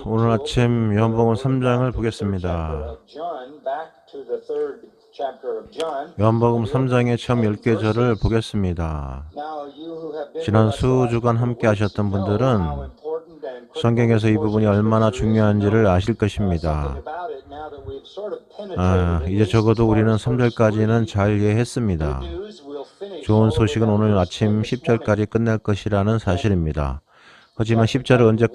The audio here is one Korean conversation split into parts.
오늘 아침 요한복음 3장을 보겠습니다. 요한복음 3장의 처음 10계절을 보겠습니다. 지난 수주간 함께 하셨던 분들은 성경에서 이 부분이 얼마나 중요한지를 아실 것입니다. 이제 적어도 우리는 3절까지는 잘 이해했습니다. 좋은 소식은 오늘 아침 10절까지 끝날 것이라는 사실입니다. 하지만 10절을 언제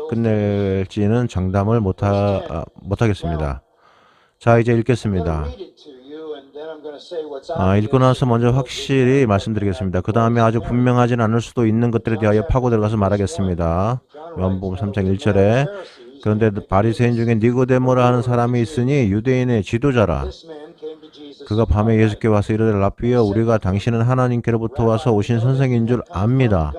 끝낼지는 장담을 못하겠습니다. 자, 이제 읽겠습니다. 읽고 나서 먼저 확실히 말씀드리겠습니다. 그 다음에 아주 분명하지는 않을 수도 있는 것들에 대하여 파고 들어가서 말하겠습니다. 요한복음 3장 1절에 그런데 바리새인 중에 니고데모라 하는 사람이 있으니 유대인의 지도자라. 그가 밤에 예수께 와서 이르되 라삐여 우리가 당신은 하나님께로부터 와서 오신 선생인 줄 압니다.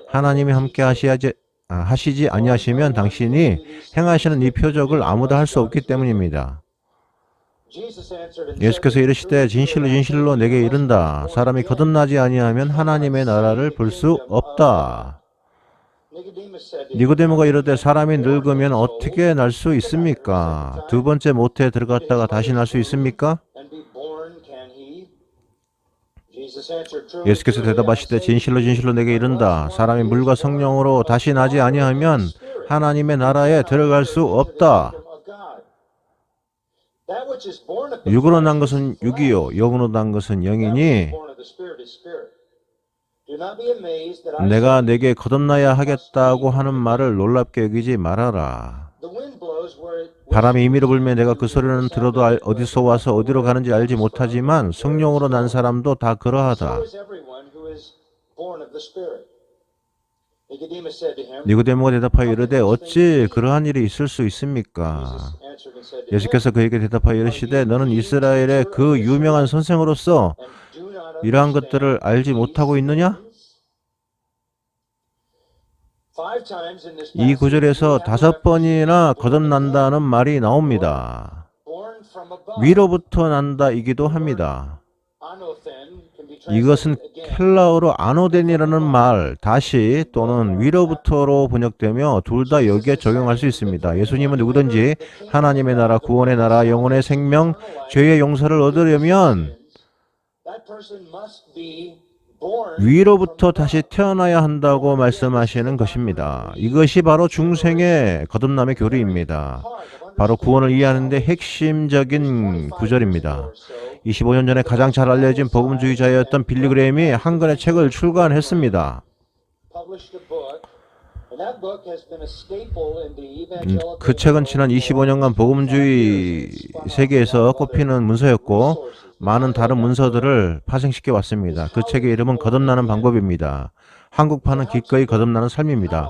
하나님이 함께 하시지 아니하시면 당신이 행하시는 이 표적을 아무도 할 수 없기 때문입니다. 예수께서 이르시되 진실로 진실로 내게 이른다. 사람이 거듭나지 아니하면 하나님의 나라를 볼 수 없다. 니고데모가 이르되 사람이 늙으면 어떻게 날 수 있습니까? 두 번째 모태에 들어갔다가 다시 날 수 있습니까? 예수께서 대답하시되 진실로 진실로 내게 이른다. 사람이 물과 성령으로 다시 나지 아니하면 하나님의 나라에 들어갈 수 없다. 육으로 난 것은 육이요 영으로 난 것은 영이니 내가 내게 거듭나야 하겠다고 하는 말을 놀랍게 여기지 말아라. 바람이 임의로 불면 내가 그 소리는 들어도 어디서 와서 어디로 가는지 알지 못하지만 성령으로 난 사람도 다 그러하다. 니고데모가 대답하여 이르되 어찌 그러한 일이 있을 수 있습니까? 예수께서 그에게 대답하여 이르시되 너는 이스라엘의 그 유명한 선생으로서 이러한 것들을 알지 못하고 있느냐? 이 구절에서 5번이나 거듭난다는 말이 나옵니다. 위로부터 난다이기도 합니다. 이것은 헬라어로 아노덴이라는 말, 다시 또는 위로부터로 번역되며 둘 다 여기에 적용할 수 있습니다. 예수님은 누구든지 하나님의 나라, 구원의 나라, 영혼의 생명, 죄의 용서를 얻으려면 위로부터 다시 태어나야 한다고 말씀하시는 것입니다. 이것이 바로 중생의 거듭남의 교리입니다. 바로 구원을 이해하는데 핵심적인 구절입니다. 25년 전에 가장 잘 알려진 복음주의자였던 빌리 그레임이 한 권의 책을 출간했습니다. 그 책은 지난 25년간 복음주의 세계에서 꼽히는 문서였고 많은 다른 문서들을 파생시켜 왔습니다. 그 책의 이름은 거듭나는 방법입니다. 한국판은 기꺼이 거듭나는 삶입니다.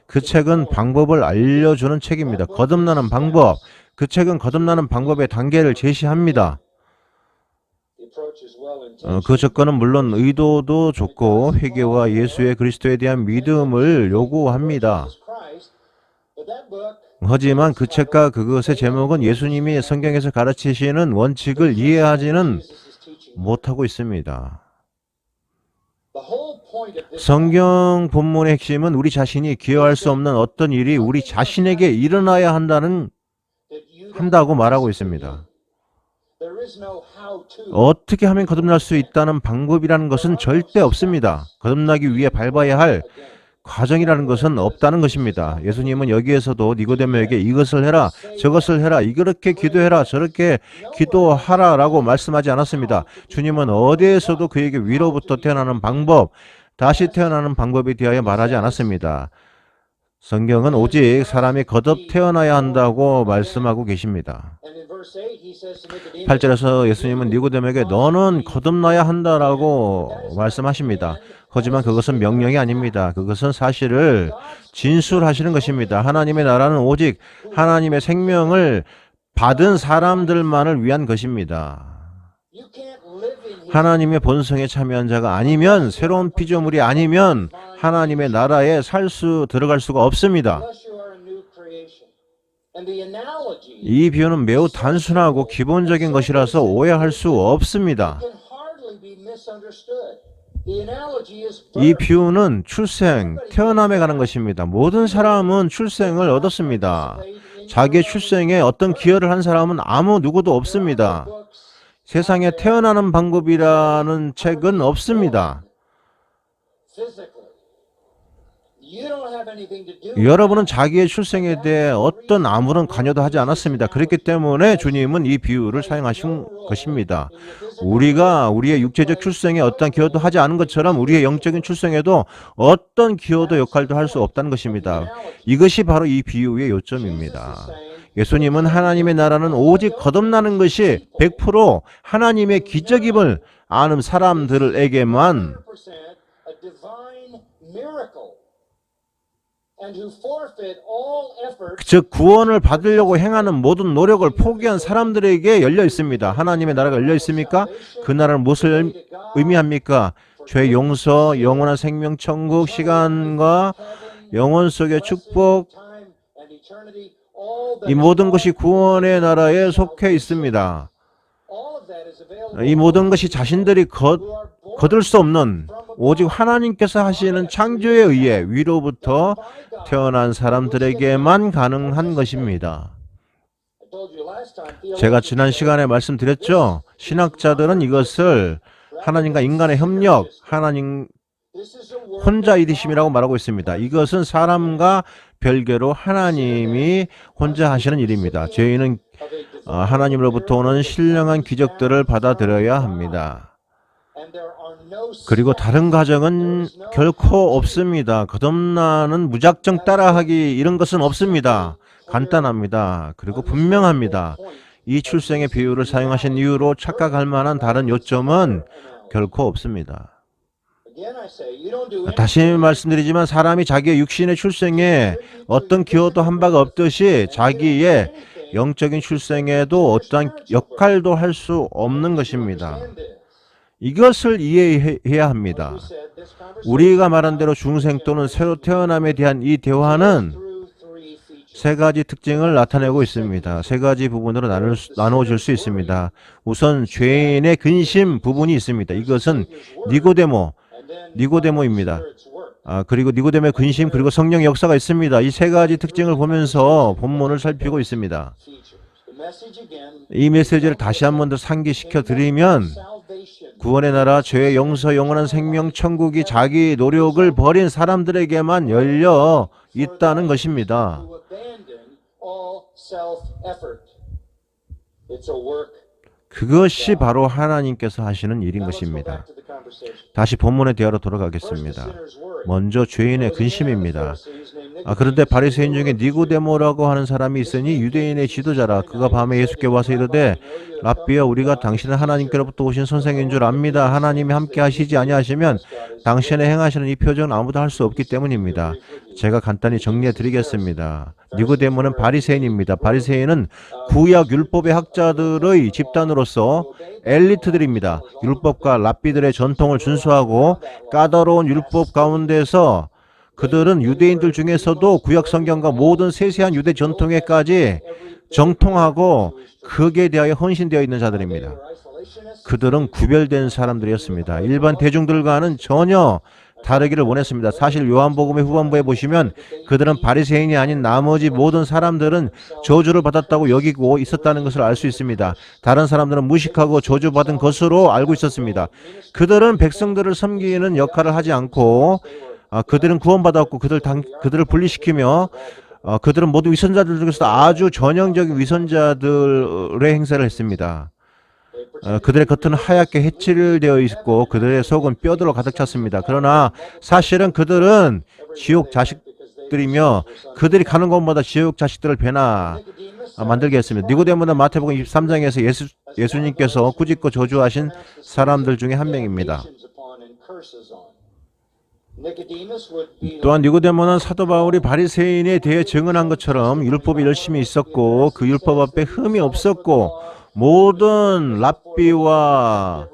그 책은 방법을 알려주는 책입니다. 거듭나는 방법. 그 책은 거듭나는 방법의 단계를 제시합니다. 그 접근은 물론 의도도 좋고 회개와 예수의 그리스도에 대한 믿음을 요구합니다. 하지만 그 책과 그것의 제목은 예수님이 성경에서 가르치시는 원칙을 이해하지는 못하고 있습니다. 성경 본문의 핵심은 우리 자신이 기여할 수 없는 어떤 일이 우리 자신에게 일어나야 한다고 말하고 있습니다. 어떻게 하면 거듭날 수 있다는 방법이라는 것은 절대 없습니다. 거듭나기 위해 밟아야 할 과정이라는 것은 없다는 것입니다. 예수님은 여기에서도 니고데모에게 이것을 해라, 저것을 해라, 이렇게 기도해라, 저렇게 기도하라 라고 말씀하지 않았습니다. 주님은 어디에서도 그에게 위로부터 태어나는 방법, 다시 태어나는 방법에 대하여 말하지 않았습니다. 성경은 오직 사람이 거듭 태어나야 한다고 말씀하고 계십니다. 8절에서 예수님은 니고데모에게 너는 거듭나야 한다라고 말씀하십니다. 하지만 그것은 명령이 아닙니다. 그것은 사실을 진술하시는 것입니다. 하나님의 나라는 오직 하나님의 생명을 받은 사람들만을 위한 것입니다. 하나님의 본성에 참여한 자가 아니면, 새로운 피조물이 아니면 하나님의 나라에 들어갈 수가 없습니다. 이 비유는 매우 단순하고 기본적인 것이라서 오해할 수 없습니다. 이 비유는 출생, 태어남에 관한 것입니다. 모든 사람은 출생을 얻었습니다. 자기의 출생에 어떤 기여를 한 사람은 아무 누구도 없습니다. 세상에 태어나는 방법이라는 책은 없습니다. 여러분은 자기의 출생에 대해 어떤 아무런 관여도 하지 않았습니다. 그렇기 때문에 주님은 이 비유를 사용하신 것입니다. 우리가 우리의 육체적 출생에 어떤 기여도 하지 않은 것처럼 우리의 영적인 출생에도 어떤 기여도 역할도 할 수 없다는 것입니다. 이것이 바로 이 비유의 요점입니다. 예수님은 하나님의 나라는 오직 거듭나는 것이 100% 하나님의 기적임을 아는 사람들에게만 즉 구원을 받으려고 행하는 모든 노력을 포기한 사람들에게 열려 있습니다. 하나님의 나라가 열려 있습니까? 그 나라는 무엇을 의미합니까? 죄 용서, 영원한 생명, 천국, 시간과 영원 속의 축복, 이 모든 것이 구원의 나라에 속해 있습니다. 이 모든 것이 자신들이 거둘 수 없는 오직 하나님께서 하시는 창조에 의해 위로부터 태어난 사람들에게만 가능한 것입니다. 제가 지난 시간에 말씀드렸죠. 신학자들은 이것을 하나님과 인간의 협력, 하나님 혼자 일이심이라고 말하고 있습니다. 이것은 사람과 별개로 하나님이 혼자 하시는 일입니다. 저희는 하나님으로부터 오는 신령한 기적들을 받아들여야 합니다. 그리고 다른 가정은 결코 없습니다. 거듭나는 무작정 따라하기 이런 것은 없습니다. 간단합니다. 그리고 분명합니다. 이 출생의 비유를 사용하신 이유로 착각할 만한 다른 요점은 결코 없습니다. 다시 말씀드리지만 사람이 자기의 육신의 출생에 어떤 기여도 한 바가 없듯이 자기의 영적인 출생에도 어떠한 역할도 할 수 없는 것입니다. 이것을 이해해야 합니다. 우리가 말한 대로 중생 또는 새로 태어남에 대한 이 대화는 세 가지 특징을 나타내고 있습니다. 세 가지 부분으로 나누어질 수 있습니다. 우선 죄인의 근심 부분이 있습니다. 이것은 니고데모입니다. 그리고 니고데모의 근심 그리고 성령의 역사가 있습니다. 이 세 가지 특징을 보면서 본문을 살피고 있습니다. 이 메시지를 다시 한 번 더 상기시켜 드리면 구원의 나라, 죄의 용서, 영원한 생명, 천국이 자기 노력을 버린 사람들에게만 열려 있다는 것입니다. 그것이 바로 하나님께서 하시는 일인 것입니다. 다시 본문의 대화로 돌아가겠습니다. 먼저 죄인의 근심입니다. 그런데 바리새인 중에 니고데모라고 하는 사람이 있으니 유대인의 지도자라. 그가 밤에 예수께 와서 이르되 랍비여 우리가 당신은 하나님께로부터 오신 선생인 줄 압니다. 하나님이 함께 하시지 아니하시면 당신의 행하시는 이 표적은 아무도 할 수 없기 때문입니다. 제가 간단히 정리해 드리겠습니다. 니고데모는 바리새인입니다. 바리새인은 구약 율법의 학자들의 집단으로서 엘리트들입니다. 율법과 랍비들의 전통을 준수하고 까다로운 율법 가운데서 그들은 유대인들 중에서도 구약 성경과 모든 세세한 유대 전통에까지 정통하고 거기에 대하여 헌신되어 있는 자들입니다. 그들은 구별된 사람들이었습니다. 일반 대중들과는 전혀 다르기를 원했습니다. 사실 요한복음의 후반부에 보시면 그들은 바리새인이 아닌 나머지 모든 사람들은 저주를 받았다고 여기고 있었다는 것을 알 수 있습니다. 다른 사람들은 무식하고 저주받은 것으로 알고 있었습니다. 그들은 백성들을 섬기는 역할을 하지 않고 그들은 구원받았고 그들을 분리시키며 그들은 모두 위선자들 중에서 아주 전형적인 위선자들의 행세를 했습니다. 그들의 겉은 하얗게 해칠되어 있고 그들의 속은 뼈들로 가득 찼습니다. 그러나 사실은 그들은 지옥 자식들이며 그들이 가는 곳마다 지옥 자식들을 배나 만들게 했습니다. 니고데모는 마태복음 23장에서 예수님께서 꾸짖고 저주하신 사람들 중에 한 명입니다. 또한 니고데모는 사도 바울이 바리새인에 대해 증언한 것처럼 율법이 열심히 있었고 그 율법 앞에 흠이 없었고 모든 랍비와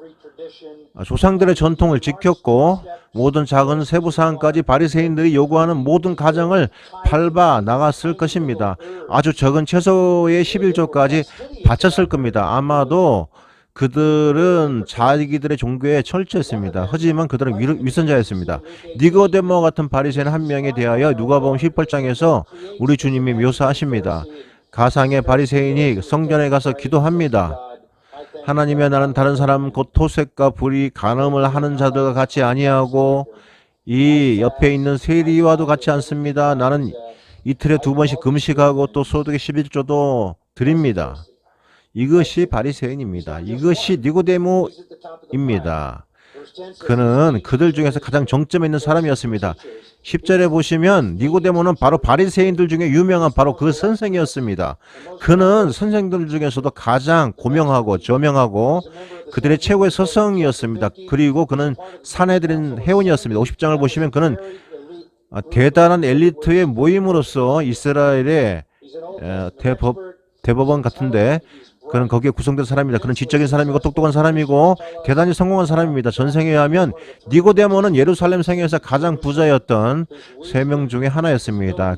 조상들의 전통을 지켰고 모든 작은 세부 사항까지 바리새인들이 요구하는 모든 가정을 밟아 나갔을 것입니다. 아주 적은 채소의 11조까지 바쳤을 겁니다. 아마도 그들은 자기들의 종교에 철저했습니다. 하지만 그들은 위선자였습니다. 니고데모 같은 바리새인 한 명에 대하여 누가복음 18장에서 우리 주님이 묘사하십니다. 가상의 바리새인이 성전에 가서 기도합니다. 하나님의 나는 다른 사람 곧 토색과 불의 간음을 하는 자들과 같이 아니하고 이 옆에 있는 세리와도 같지 않습니다. 나는 이틀에 2번씩 금식하고 또 소득의 11조도 드립니다. 이것이 바리새인입니다. 이것이 니고데모입니다. 그는 그들 중에서 가장 정점에 있는 사람이었습니다. 10절에 보시면 니고데모는 바로 바리새인들 중에 유명한 바로 그 선생이었습니다. 그는 선생들 중에서도 가장 고명하고 저명하고 그들의 최고의 스승이었습니다. 그리고 그는 사내들인 회원이었습니다. 50장을 보시면 그는 대단한 엘리트의 모임으로서 이스라엘의 대법원 같은데 그는 거기에 구성된 사람입니다. 그는 지적인 사람이고 똑똑한 사람이고 대단히 성공한 사람입니다. 전생에 의하면 니고데모는 예루살렘 성에서 가장 부자였던 3명 중에 하나였습니다.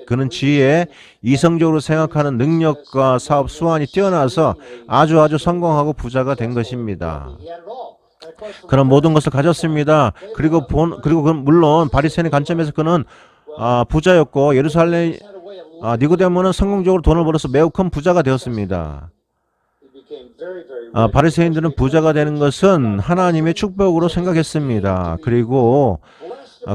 그는 지혜, 이성적으로 생각하는 능력과 사업 수완이 뛰어나서 아주 성공하고 부자가 된 것입니다. 그런 모든 것을 가졌습니다. 그리고 물론 바리새인의 관점에서 그는 부자였고 니고데모는 성공적으로 돈을 벌어서 매우 큰 부자가 되었습니다. 바리새인들은 부자가 되는 것은 하나님의 축복으로 생각했습니다.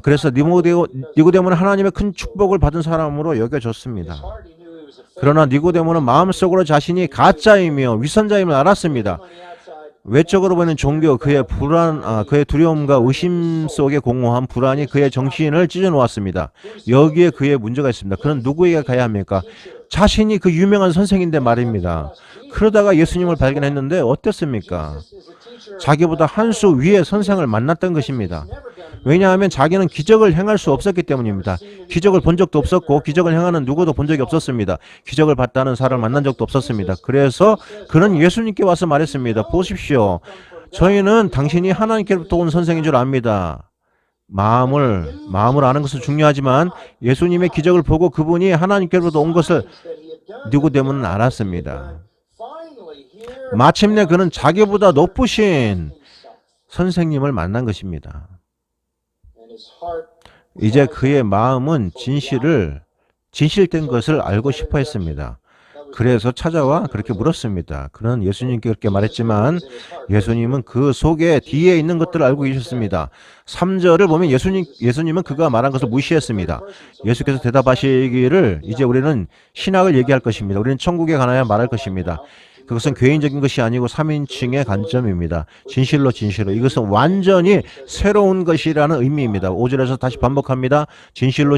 그래서 니고데모는 하나님의 큰 축복을 받은 사람으로 여겨졌습니다. 그러나 니고데모는 마음속으로 자신이 가짜이며 위선자임을 알았습니다. 외적으로 보이는 종교, 그의 두려움과 의심 속에 공허한 불안이 그의 정신을 찢어놓았습니다. 여기에 그의 문제가 있습니다. 그는 누구에게 가야 합니까? 자신이 그 유명한 선생인데 말입니다. 그러다가 예수님을 발견했는데 어땠습니까? 자기보다 한 수 위의 선생을 만났던 것입니다. 왜냐하면 자기는 기적을 행할 수 없었기 때문입니다. 기적을 본 적도 없었고 기적을 행하는 누구도 본 적이 없었습니다. 기적을 봤다는 사람을 만난 적도 없었습니다. 그래서 그는 예수님께 와서 말했습니다. 보십시오. 저희는 당신이 하나님께로부터 온 선생인 줄 압니다. 마음을 아는 것은 중요하지만 예수님의 기적을 보고 그분이 하나님께로부터 온 것을 니고데모는 알았습니다. 마침내 그는 자기보다 높으신 선생님을 만난 것입니다. 이제 그의 마음은 진실된 것을 알고 싶어 했습니다. 그래서 찾아와 그렇게 물었습니다. 그는 예수님께 그렇게 말했지만 예수님은 그 속에 뒤에 있는 것들을 알고 계셨습니다. 3절을 보면 예수님은 그가 말한 것을 무시했습니다. 예수께서 대답하시기를 이제 우리는 신학을 얘기할 것입니다. 우리는 천국에 관하여 말할 것입니다. 그것은 개인적인 것이 아니고 3인칭의 관점입니다. 진실로 이것은 완전히 새로운 것이라는 의미입니다. 5절에서 다시 반복합니다. 진실로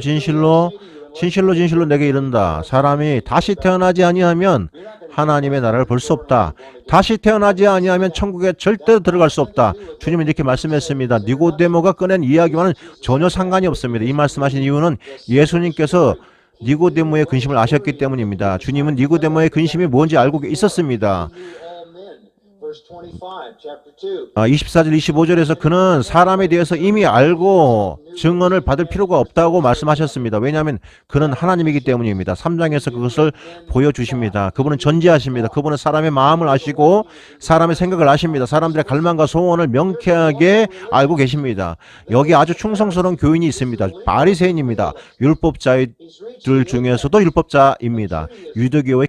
내게 이른다. 사람이 다시 태어나지 아니하면 하나님의 나라를 볼 수 없다. 다시 태어나지 아니하면 천국에 절대로 들어갈 수 없다. 주님은 이렇게 말씀했습니다. 니고데모가 꺼낸 이야기와는 전혀 상관이 없습니다. 이 말씀하신 이유는 예수님께서 니고데모의 근심을 아셨기 때문입니다. 주님은 니고데모의 근심이 뭔지 알고 있었습니다. 24절 25절에서 그는 사람에 대해서 이미 알고 증언을 받을 필요가 없다고 말씀하셨습니다. 왜냐하면 그는 하나님이기 때문입니다. 3장에서 그것을 보여주십니다. 그분은 전지하십니다. 그분은 사람의 마음을 아시고 사람의 생각을 아십니다. 사람들의 갈망과 소원을 명쾌하게 알고 계십니다. 여기 아주 충성스러운 교인이 있습니다. 바리새인입니다. 율법자들 중에서도 율법자입니다. 유대교의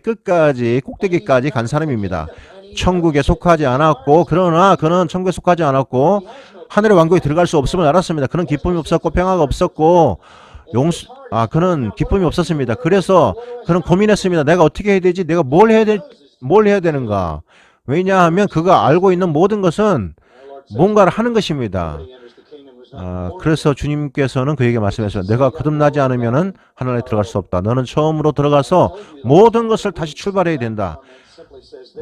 꼭대기까지 간 사람입니다. 천국에 속하지 않았고 그러나 그는 천국에 속하지 않았고 하늘의 왕국에 들어갈 수 없음을 알았습니다. 그는 기쁨이 없었고 평화가 없었고 그는 기쁨이 없었습니다. 그래서 그는 고민했습니다. 내가 어떻게 해야 되지? 내가 뭘 해야 되는가? 왜냐하면 그가 알고 있는 모든 것은 뭔가를 하는 것입니다. 그래서 주님께서는 그에게 말씀하셨어요. 내가 거듭나지 않으면 하늘에 들어갈 수 없다. 너는 처음으로 들어가서 모든 것을 다시 출발해야 된다.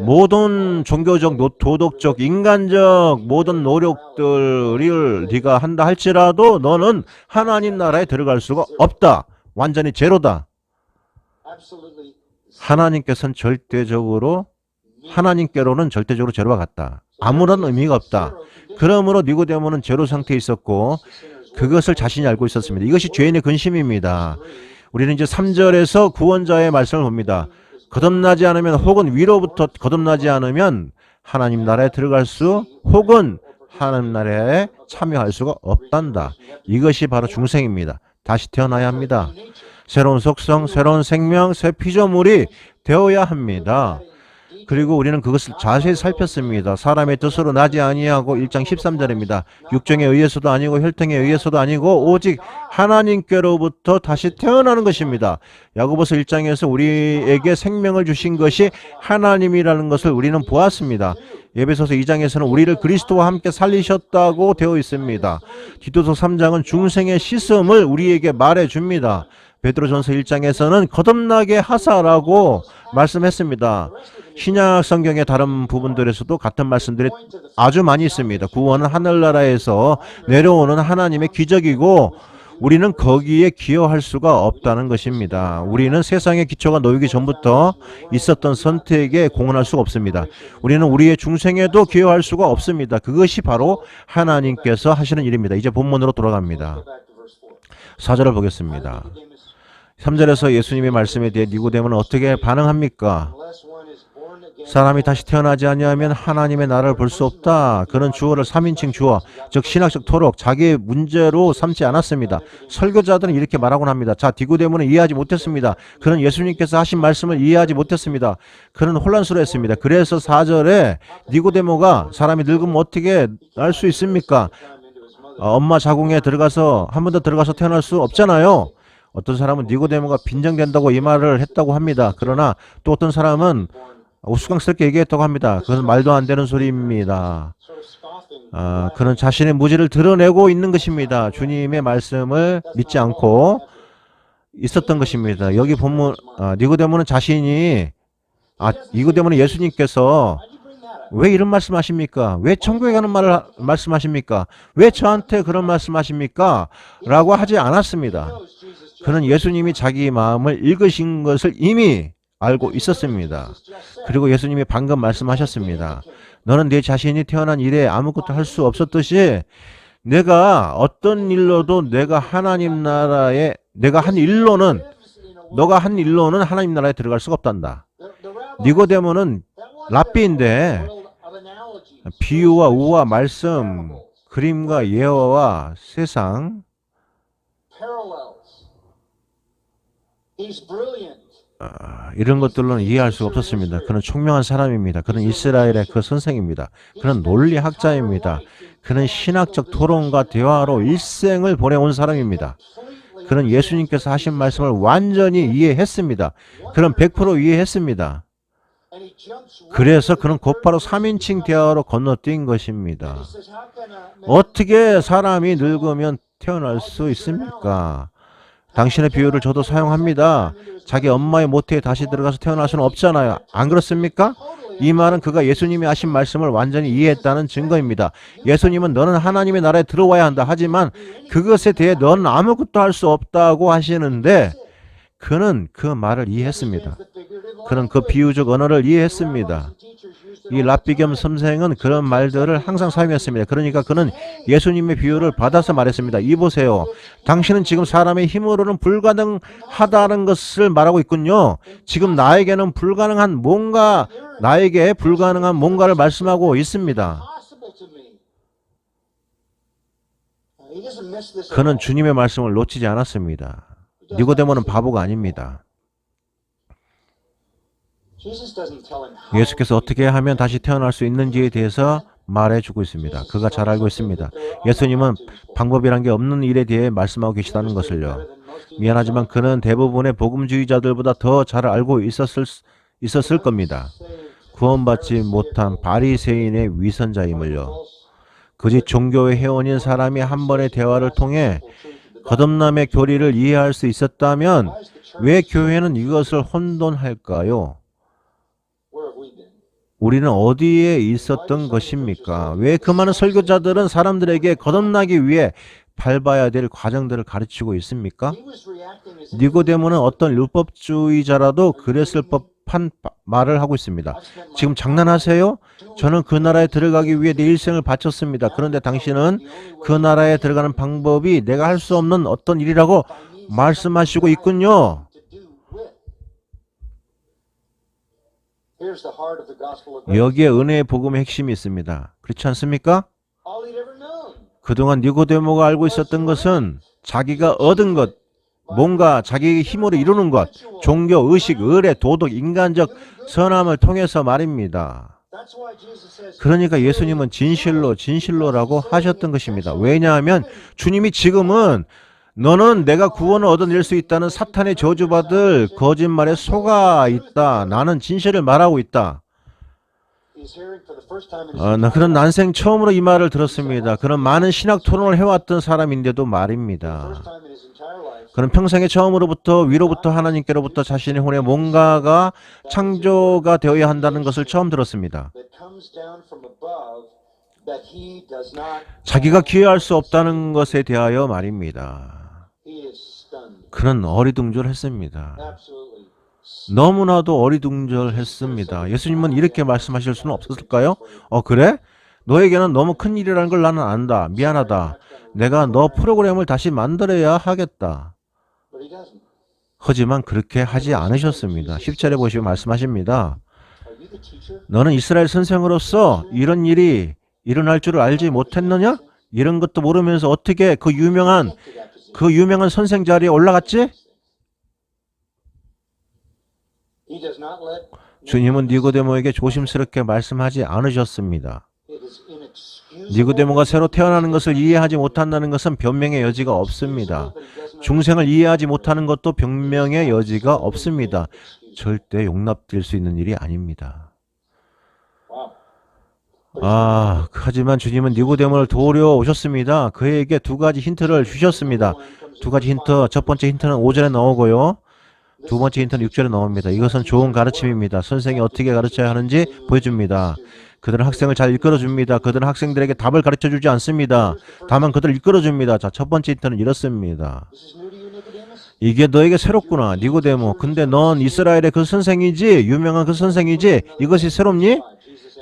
모든 종교적, 도덕적, 인간적 모든 노력들을 네가 한다 할지라도 너는 하나님 나라에 들어갈 수가 없다. 완전히 제로다. 하나님께로는 절대적으로 제로와 같다. 아무런 의미가 없다. 그러므로 니고데모는 제로 상태에 있었고 그것을 자신이 알고 있었습니다. 이것이 죄인의 근심입니다. 우리는 이제 3절에서 구원자의 말씀을 봅니다. 거듭나지 않으면 혹은 위로부터 거듭나지 않으면 하나님 나라에 들어갈 수 혹은 하나님 나라에 참여할 수가 없단다. 이것이 바로 중생입니다. 다시 태어나야 합니다. 새로운 속성, 새로운 생명, 새 피조물이 되어야 합니다. 그리고 우리는 그것을 자세히 살폈습니다. 사람의 뜻으로 나지 아니하고 1장 13절입니다. 육정에 의해서도 아니고 혈통에 의해서도 아니고 오직 하나님께로부터 다시 태어나는 것입니다. 야고보서 1장에서 우리에게 생명을 주신 것이 하나님이라는 것을 우리는 보았습니다. 에베소서 2장에서는 우리를 그리스도와 함께 살리셨다고 되어 있습니다. 디도서 3장은 중생의 시슴을 우리에게 말해줍니다. 베드로전서 1장에서는 거듭나게 하사라고 말씀했습니다. 신약 성경의 다른 부분들에서도 같은 말씀들이 아주 많이 있습니다. 구원은 하늘나라에서 내려오는 하나님의 기적이고 우리는 거기에 기여할 수가 없다는 것입니다. 우리는 세상의 기초가 놓이기 전부터 있었던 선택에 공헌할 수가 없습니다. 우리는 우리의 중생에도 기여할 수가 없습니다. 그것이 바로 하나님께서 하시는 일입니다. 이제 본문으로 돌아갑니다. 4절을 보겠습니다. 3절에서 예수님의 말씀에 대해 니고데모는 어떻게 반응합니까? 사람이 다시 태어나지 아니하면 하나님의 나라를 볼 수 없다. 그는 주어를 3인칭 주어, 즉 신학적 토록, 자기의 문제로 삼지 않았습니다. 설교자들은 이렇게 말하곤 합니다. 자, 니고데모는 이해하지 못했습니다. 그는 예수님께서 하신 말씀을 이해하지 못했습니다. 그는 혼란스러웠습니다. 그래서 4절에 니고데모가 사람이 늙으면 어떻게 날 수 있습니까? 엄마 자궁에 들어가서 한 번 더 들어가서 태어날 수 없잖아요. 어떤 사람은 니고데모가 빈정된다고 이 말을 했다고 합니다. 그러나 또 어떤 사람은 우스꽝스럽게 얘기했다고 합니다. 그것은 말도 안 되는 소리입니다. 그는 자신의 무지를 드러내고 있는 것입니다. 주님의 말씀을 믿지 않고 있었던 것입니다. 여기 본문 니고데모는 니고데모는 예수님께서 왜 이런 말씀하십니까? 왜 천국에 가는 말을 말씀하십니까? 왜 저한테 그런 말씀하십니까? 라고 하지 않았습니다. 그는 예수님이 자기 마음을 읽으신 것을 이미 알고 있었습니다. 그리고 예수님이 방금 말씀하셨습니다. 너는 내 자신이 태어난 이래 아무것도 할 수 없었듯이 내가 어떤 일로도 너가 한 일로는 하나님 나라에 들어갈 수가 없단다. 니고데모는 랍비인데 비유와 우화, 말씀, 그림과 예화와 세상 이런 것들로는 이해할 수가 없었습니다. 그는 총명한 사람입니다. 그는 이스라엘의 그 선생입니다. 그는 논리학자입니다. 그는 신학적 토론과 대화로 일생을 보내온 사람입니다. 그는 예수님께서 하신 말씀을 완전히 이해했습니다. 그는 100% 이해했습니다. 그래서 그는 곧바로 3인칭 대화로 건너뛴 것입니다. 어떻게 사람이 늙으면 태어날 수 있습니까? 당신의 비유를 저도 사용합니다. 자기 엄마의 모태에 다시 들어가서 태어날 수는 없잖아요. 안 그렇습니까? 이 말은 그가 예수님이 하신 말씀을 완전히 이해했다는 증거입니다. 예수님은 너는 하나님의 나라에 들어와야 한다. 하지만 그것에 대해 너는 아무것도 할 수 없다고 하시는데 그는 그 말을 이해했습니다. 그는 그 비유적 언어를 이해했습니다. 이 랍비 겸 선생은 그런 말들을 항상 사용했습니다. 그러니까 그는 예수님의 비유를 받아서 말했습니다. 이 보세요. 당신은 지금 사람의 힘으로는 불가능하다는 것을 말하고 있군요. 지금 나에게 불가능한 뭔가를 말씀하고 있습니다. 그는 주님의 말씀을 놓치지 않았습니다. 니고데모는 바보가 아닙니다. 예수께서 어떻게 하면 다시 태어날 수 있는지에 대해서 말해주고 있습니다. 그가 잘 알고 있습니다. 예수님은 방법이란 게 없는 일에 대해 말씀하고 계시다는 것을요. 미안하지만 그는 대부분의 복음주의자들보다 더 잘 알고 있었을 겁니다. 구원받지 못한 바리새인의 위선자임을요. 그짓 종교의 회원인 사람이 한 번의 대화를 통해 거듭남의 교리를 이해할 수 있었다면 왜 교회는 이것을 혼돈할까요? 우리는 어디에 있었던 것입니까? 왜 그 많은 설교자들은 사람들에게 거듭나기 위해 밟아야 될 과정들을 가르치고 있습니까? 니고데모는 어떤 율법주의자라도 그랬을 법한 말을 하고 있습니다. 지금 장난하세요? 저는 그 나라에 들어가기 위해 내 일생을 바쳤습니다. 그런데 당신은 그 나라에 들어가는 방법이 내가 할 수 없는 어떤 일이라고 말씀하시고 있군요. 여기에 은혜의 복음의 핵심이 있습니다. 그렇지 않습니까? 그동안 니고데모가 알고 있었던 것은 자기가 얻은 것, 뭔가 자기의 힘으로 이루는 것, 종교, 의식, 의례, 도덕, 인간적 선함을 통해서 말입니다. 그러니까 예수님은 진실로라고 하셨던 것입니다. 왜냐하면 주님이 지금은 너는 내가 구원을 얻어낼 수 있다는 사탄의 저주받을 거짓말에 속아 있다. 나는 진실을 말하고 있다. 나 그런 난생 처음으로 이 말을 들었습니다. 그런 많은 신학 토론을 해왔던 사람인데도 말입니다. 그는 평생에 처음으로부터 위로부터 하나님께로부터 자신의 혼에 뭔가가 창조가 되어야 한다는 것을 처음 들었습니다. 자기가 기여할 수 없다는 것에 대하여 말입니다. 그는 어리둥절했습니다. 너무나도 어리둥절했습니다. 예수님은 이렇게 말씀하실 수는 없었을까요? 그래? 너에게는 너무 큰 일이라는 걸 나는 안다. 미안하다. 내가 너 프로그램을 다시 만들어야 하겠다. 하지만 그렇게 하지 않으셨습니다. 10절에 보시면 말씀하십니다. 너는 이스라엘 선생으로서 이런 일이 일어날 줄을 알지 못했느냐? 이런 것도 모르면서 어떻게 그 유명한 선생 자리에 올라갔지? 주님은 니고데모에게 조심스럽게 말씀하지 않으셨습니다. 니고데모가 새로 태어나는 것을 이해하지 못한다는 것은 변명의 여지가 없습니다. 중생을 이해하지 못하는 것도 변명의 여지가 없습니다. 절대 용납될 수 있는 일이 아닙니다. 하지만 주님은 니고데모를 도우려 오셨습니다. 그에게 두 가지 힌트를 주셨습니다. 두 가지 힌트. 첫 번째 힌트는 5절에 나오고요. 두 번째 힌트는 6절에 나옵니다. 이것은 좋은 가르침입니다. 선생이 어떻게 가르쳐야 하는지 보여줍니다. 그들은 학생을 잘 이끌어줍니다. 그들은 학생들에게 답을 가르쳐주지 않습니다. 다만 그들을 이끌어줍니다. 자, 첫 번째 힌트는 이렇습니다. 이게 너에게 새롭구나, 니고데모. 근데 넌 이스라엘의 그 선생이지? 유명한 그 선생이지? 이것이 새롭니?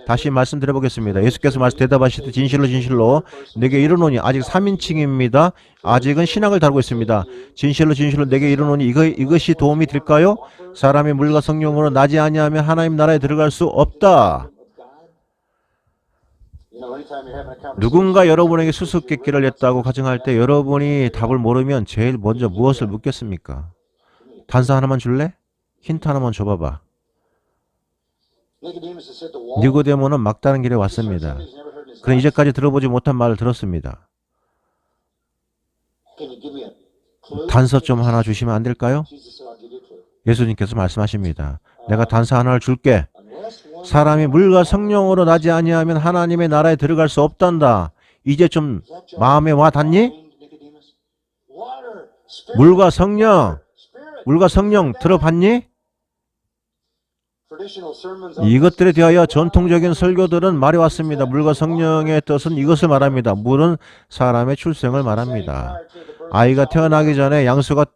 다시 말씀드려보겠습니다. 예수께서 대답하시되 진실로 내게 이르노니 아직 3인칭입니다. 아직은 신학을 다루고 있습니다. 진실로 내게 이르노니 이것이 도움이 될까요? 사람이 물과 성령으로 나지 아니하면 하나님 나라에 들어갈 수 없다. 누군가 여러분에게 수수께끼를 냈다고 가정할 때 여러분이 답을 모르면 제일 먼저 무엇을 묻겠습니까? 단서 하나만 줄래? 힌트 하나만 줘봐봐. 니고데모는 막다른 길에 왔습니다. 그는 이제까지 들어보지 못한 말을 들었습니다. 단서 좀 하나 주시면 안 될까요? 예수님께서 말씀하십니다. 내가 단서 하나를 줄게. 사람이 물과 성령으로 나지 아니하면 하나님의 나라에 들어갈 수 없단다. 이제 좀 마음에 와 닿니? 물과 성령 들어봤니? 이것들에 대하여 전통적인 설교들은 말해왔습니다. 물과 성령의 뜻은 이것을 말합니다. 물은 사람의 출생을 말합니다. 아이가 태어나기 전에 양수가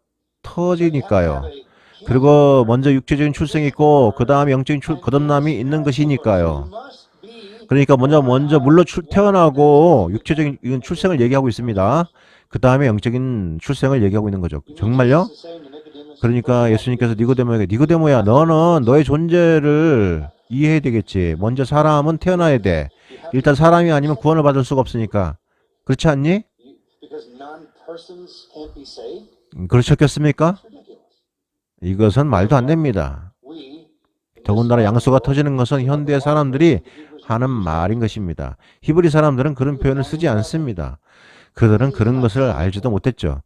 터지니까요. 그리고 먼저 육체적인 출생이 있고 그 다음에 영적인 거듭남이 있는 것이니까요. 그러니까 먼저 물로 태어나고 육체적인 출생을 얘기하고 있습니다. 그 다음에 영적인 출생을 얘기하고 있는 거죠. 정말요? 그러니까 예수님께서 니고데모에게 니고데모야, 너는 너의 존재를 이해해야 되겠지. 먼저 사람은 태어나야 돼. 일단 사람이 아니면 구원을 받을 수가 없으니까. 그렇지 않니? 그러셨겠습니까? 이것은 말도 안 됩니다. 더군다나 양수가 터지는 것은 현대 사람들이 하는 말인 것입니다. 히브리 사람들은 그런 표현을 쓰지 않습니다. 그들은 그런 것을 알지도 못했죠.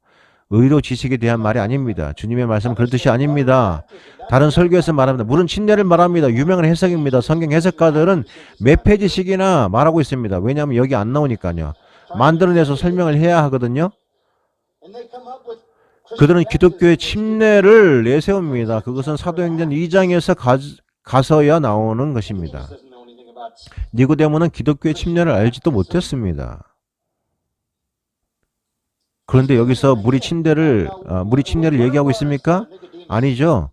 의로 지식에 대한 말이 아닙니다. 주님의 말씀은 그런 뜻이 아닙니다. 다른 설교에서 말합니다. 물은 침례를 말합니다. 유명한 해석입니다. 성경 해석가들은 몇 페이지씩이나 말하고 있습니다. 왜냐하면 여기 안 나오니까요. 만들어내서 설명을 해야 하거든요. 그들은 기독교의 침례를 내세웁니다. 그것은 사도행전 2장에서 가서야 나오는 것입니다. 니고데모는 기독교의 침례를 알지도 못했습니다. 그런데 여기서 물이 침례를 얘기하고 있습니까? 아니죠.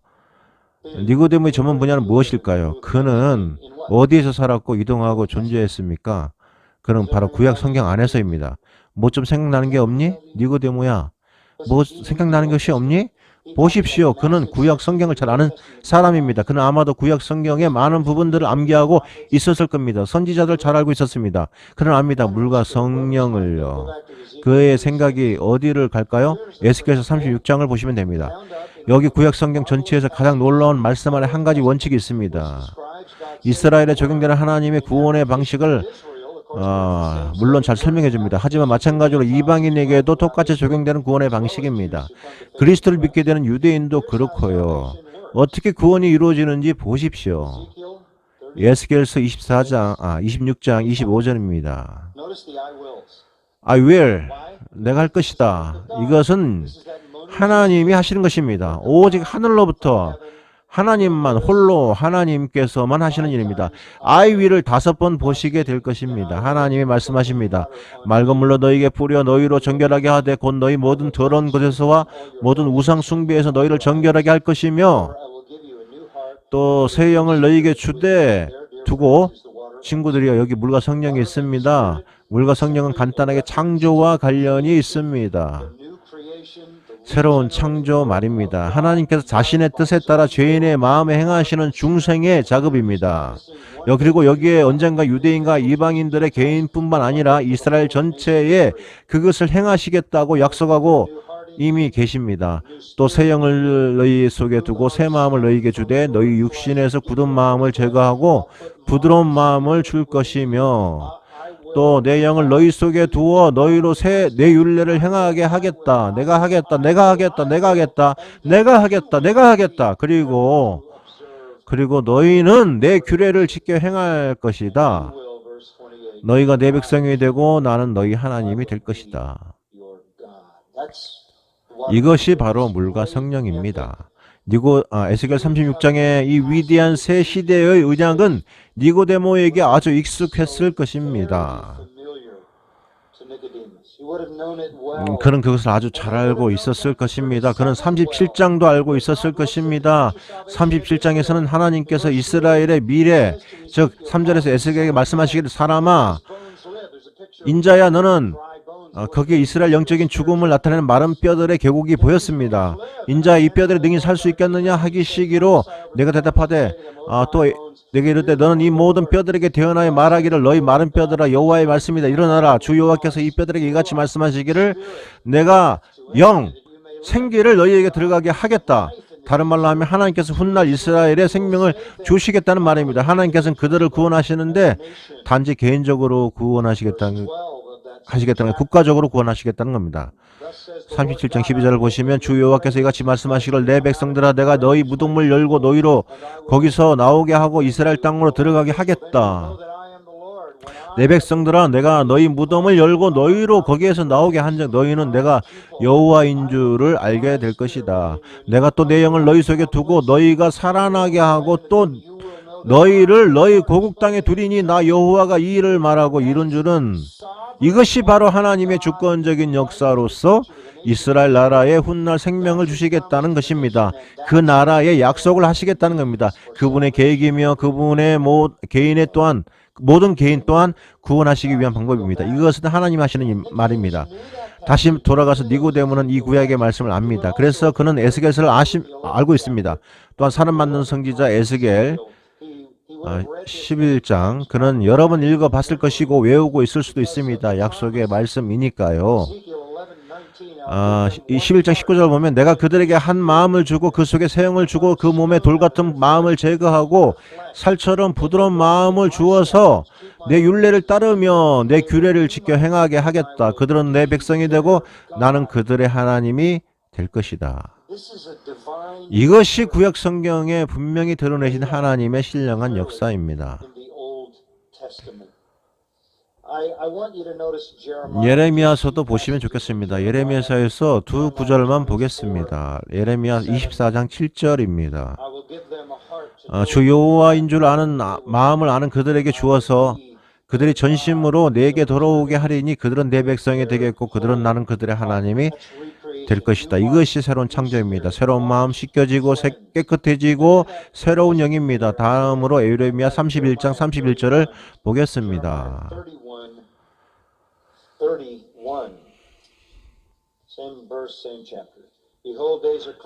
니고데모의 전문 분야는 무엇일까요? 그는 어디에서 살았고 이동하고 존재했습니까? 그는 바로 구약 성경 안에서입니다. 뭐 좀 생각나는 게 없니? 니고데모야. 뭐 생각나는 것이 없니? 보십시오. 그는 구약 성경을 잘 아는 사람입니다. 그는 아마도 구약 성경의 많은 부분들을 암기하고 있었을 겁니다. 선지자들 잘 알고 있었습니다. 그는 압니다. 물과 성령을요. 그의 생각이 어디를 갈까요? 에스겔서 36장을 보시면 됩니다. 여기 구약 성경 전체에서 가장 놀라운 말씀 안에 한 가지 원칙이 있습니다. 이스라엘에 적용되는 하나님의 구원의 방식을 물론 잘 설명해 줍니다. 하지만 마찬가지로 이방인에게도 똑같이 적용되는 구원의 방식입니다. 그리스도를 믿게 되는 유대인도 그렇고요. 어떻게 구원이 이루어지는지 보십시오. 에스겔서 26장 25절입니다. I will, 내가 할 것이다. 이것은 하나님이 하시는 것입니다. 오직 하늘로부터 하나님만 홀로 하나님께서만 하시는 일입니다. I will을 5번 보시게 될 것입니다. 하나님이 말씀하십니다. 맑은 물로 너희에게 뿌려 너희로 정결하게 하되 곧 너희 모든 더러운 것에서와 모든 우상 숭배에서 너희를 정결하게 할 것이며 또 새 영을 너희에게 주되 두고 친구들이여 여기 물과 성령이 있습니다. 물과 성령은 간단하게 창조와 관련이 있습니다. 새로운 창조 말입니다. 하나님께서 자신의 뜻에 따라 죄인의 마음에 행하시는 중생의 작업입니다. 그리고 여기에 언젠가 유대인과 이방인들의 개인뿐만 아니라 이스라엘 전체에 그것을 행하시겠다고 약속하고 이미 계십니다. 또 새 영을 너희 속에 두고 새 마음을 너희에게 주되 너희 육신에서 굳은 마음을 제거하고 부드러운 마음을 줄 것이며 또 내 영을 너희 속에 두어 너희로 내 율례를 행하게 하겠다. 내가 하겠다. 내가 하겠다. 내가 하겠다. 내가 하겠다. 내가 하겠다. 그리고 너희는 내 규례를 지켜 행할 것이다. 너희가 내 백성이 되고 나는 너희 하나님이 될 것이다. 이것이 바로 물과 성령입니다. 에스겔 36장의 이 위대한 새 시대의 언약은 니고데모에게 아주 익숙했을 것입니다. 그는 그것을 아주 잘 알고 있었을 것입니다. 그는 37장도 알고 있었을 것입니다. 37장에서는 하나님께서 이스라엘의 미래, 즉 3절에서 에스겔에게 말씀하시기를 사람아, 인자야 너는 거기에 이스라엘 영적인 죽음을 나타내는 마른 뼈들의 계곡이 보였습니다. 인자 이 뼈들이 능히 살 수 있겠느냐 하기시기로 내가 대답하되 또 내게 이르되 너는 이 모든 뼈들에게 대언하여 말하기를 너희 마른 뼈들아 여호와의 말씀이다. 일어나라. 주 여호와께서 이 뼈들에게 이같이 말씀하시기를 내가 생기를 너희에게 들어가게 하겠다. 다른 말로 하면 하나님께서 훗날 이스라엘의 생명을 주시겠다는 말입니다. 하나님께서는 그들을 구원하시는데 단지 개인적으로 구원하시겠다는 국가적으로 구원하시겠다는 겁니다. 37장 12절을 보시면 주 여호와께서 이같이 말씀하시기를 내 백성들아 내가 너희 무덤을 열고 너희로 거기서 나오게 하고 이스라엘 땅으로 들어가게 하겠다. 내 백성들아 내가 너희 무덤을 열고 너희로 거기에서 나오게 한즉 너희는 내가 여호와인 줄을 알게 될 것이다. 내가 또 내 영을 너희 속에 두고 너희가 살아나게 하고 또 너희를 너희 고국 땅에 두리니 나 여호와가 이 일을 말하고 이룬 줄은 이것이 바로 하나님의 주권적인 역사로서 이스라엘 나라에 훗날 생명을 주시겠다는 것입니다. 그 나라에 약속을 하시겠다는 겁니다. 그분의 계획이며 그분의 모든 개인 또한 구원하시기 위한 방법입니다. 이것은 하나님 하시는 말입니다. 다시 돌아가서 니고데모는 이 구약의 말씀을 압니다. 그래서 그는 에스겔서를 알고 있습니다. 또한 사람 만든 선지자 에스겔 11장 그는 여러 번 읽어봤을 것이고 외우고 있을 수도 있습니다. 약속의 말씀이니까요. 이 11장 19절 보면 내가 그들에게 한 마음을 주고 그 속에 새 영을 주고 그 몸에 돌 같은 마음을 제거하고 살처럼 부드러운 마음을 주어서 내 율례를 따르며 내 규례를 지켜 행하게 하겠다. 그들은 내 백성이 되고 나는 그들의 하나님이 될 것이다. 이것이 구약 성경에 분명히 드러내신 하나님의 신령한 역사입니다. 예레미야서도 보시면 좋겠습니다. 예레미야서에서 두 구절만 보겠습니다. 예레미야 24장 7절입니다. 주 여호와인 줄 아는 마음을 아는 그들에게 주어서 그들이 전심으로 내게 돌아오게 하리니 그들은 내 백성이 되겠고 그들은 나는 그들의 하나님이 될 것이다. 이것이 새로운 창조입니다. 새로운 마음 씻겨지고 깨끗해지고 새로운 영입니다. 다음으로 예레미야 31장 31절을 보겠습니다.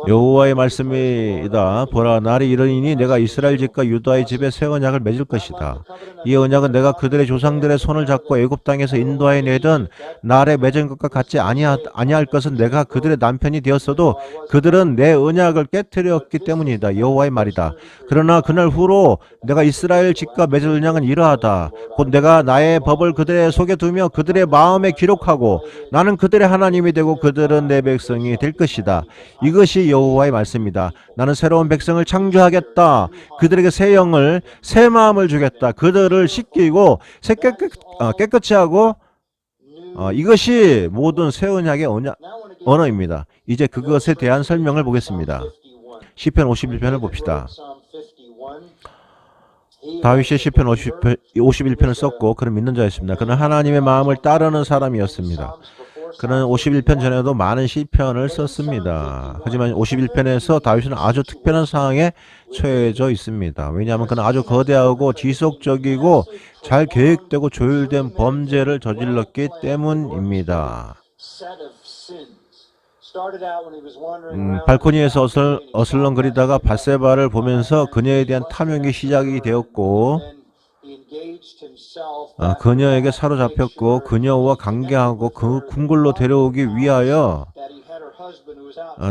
여호와의 말씀이다. 보라, 날이 이르니 내가 이스라엘 집과 유다의 집에 새 언약을 맺을 것이다. 이 언약은 내가 그들의 조상들의 손을 잡고 애굽 땅에서 인도하여 내던 날에 맺은 것과 같지 아니할 것은 내가 그들의 남편이 되었어도 그들은 내 언약을 깨뜨렸기 때문이다. 여호와의 말이다. 그러나 그날 후로 내가 이스라엘 집과 맺을 언약은 이러하다. 곧 내가 나의 법을 그들의 속에 두며 그들의 마음에 기록하고 나는 그들의 하나님이 되고 그들은 내 백성이 될 것이다. 이것이 여호와의 말씀이다. 나는 새로운 백성을 창조하겠다. 그들에게 새 영을, 새 마음을 주겠다. 그들을 씻기고 깨끗이 하고 이것이 모든 새 언약의 언어입니다. 이제 그것에 대한 설명을 보겠습니다. 시편 51편을 봅시다. 다윗이 시편 51편을 썼고 그는 믿는 자였습니다. 그는 하나님의 마음을 따르는 사람이었습니다. 그는 51편 전에도 많은 시편을 썼습니다. 하지만 51편에서 다윗은 아주 특별한 상황에 처해져 있습니다. 왜냐하면 그는 아주 거대하고 지속적이고 잘 계획되고 조율된 범죄를 저질렀기 때문입니다. 발코니에서 어슬렁거리다가 밧세바를 보면서 그녀에 대한 탐욕이 시작이 되었고 그녀에게 사로잡혔고 그녀와 관계하고 그 궁궐로 데려오기 위하여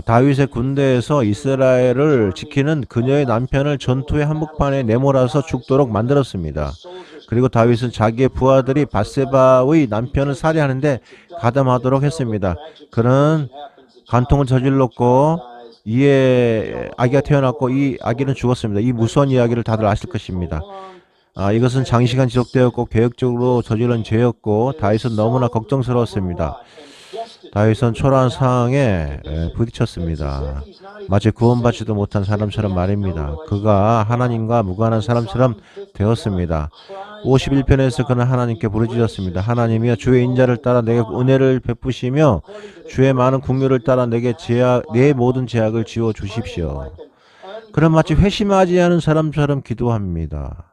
다윗의 군대에서 이스라엘을 지키는 그녀의 남편을 전투의 한복판에 내몰아서 죽도록 만들었습니다. 그리고 다윗은 자기의 부하들이 밧세바의 남편을 살해하는데 가담하도록 했습니다. 그는 간통을 저질렀고 이에 아기가 태어났고 이 아기는 죽었습니다. 이 무서운 이야기를 다들 아실 것입니다. 이것은 장시간 지속되었고 계획적으로 저지른 죄였고 다윗은 너무나 걱정스러웠습니다. 다윗은 초라한 상황에 부딪혔습니다. 마치 구원받지도 못한 사람처럼 말입니다. 그가 하나님과 무관한 사람처럼 되었습니다. 51편에서 그는 하나님께 부르짖었습니다. 하나님이여, 주의 인자를 따라 내게 은혜를 베푸시며 주의 많은 긍휼을 따라 내게 내 모든 죄악을 지워 주십시오. 그는 마치 회심하지 않은 사람처럼 기도합니다.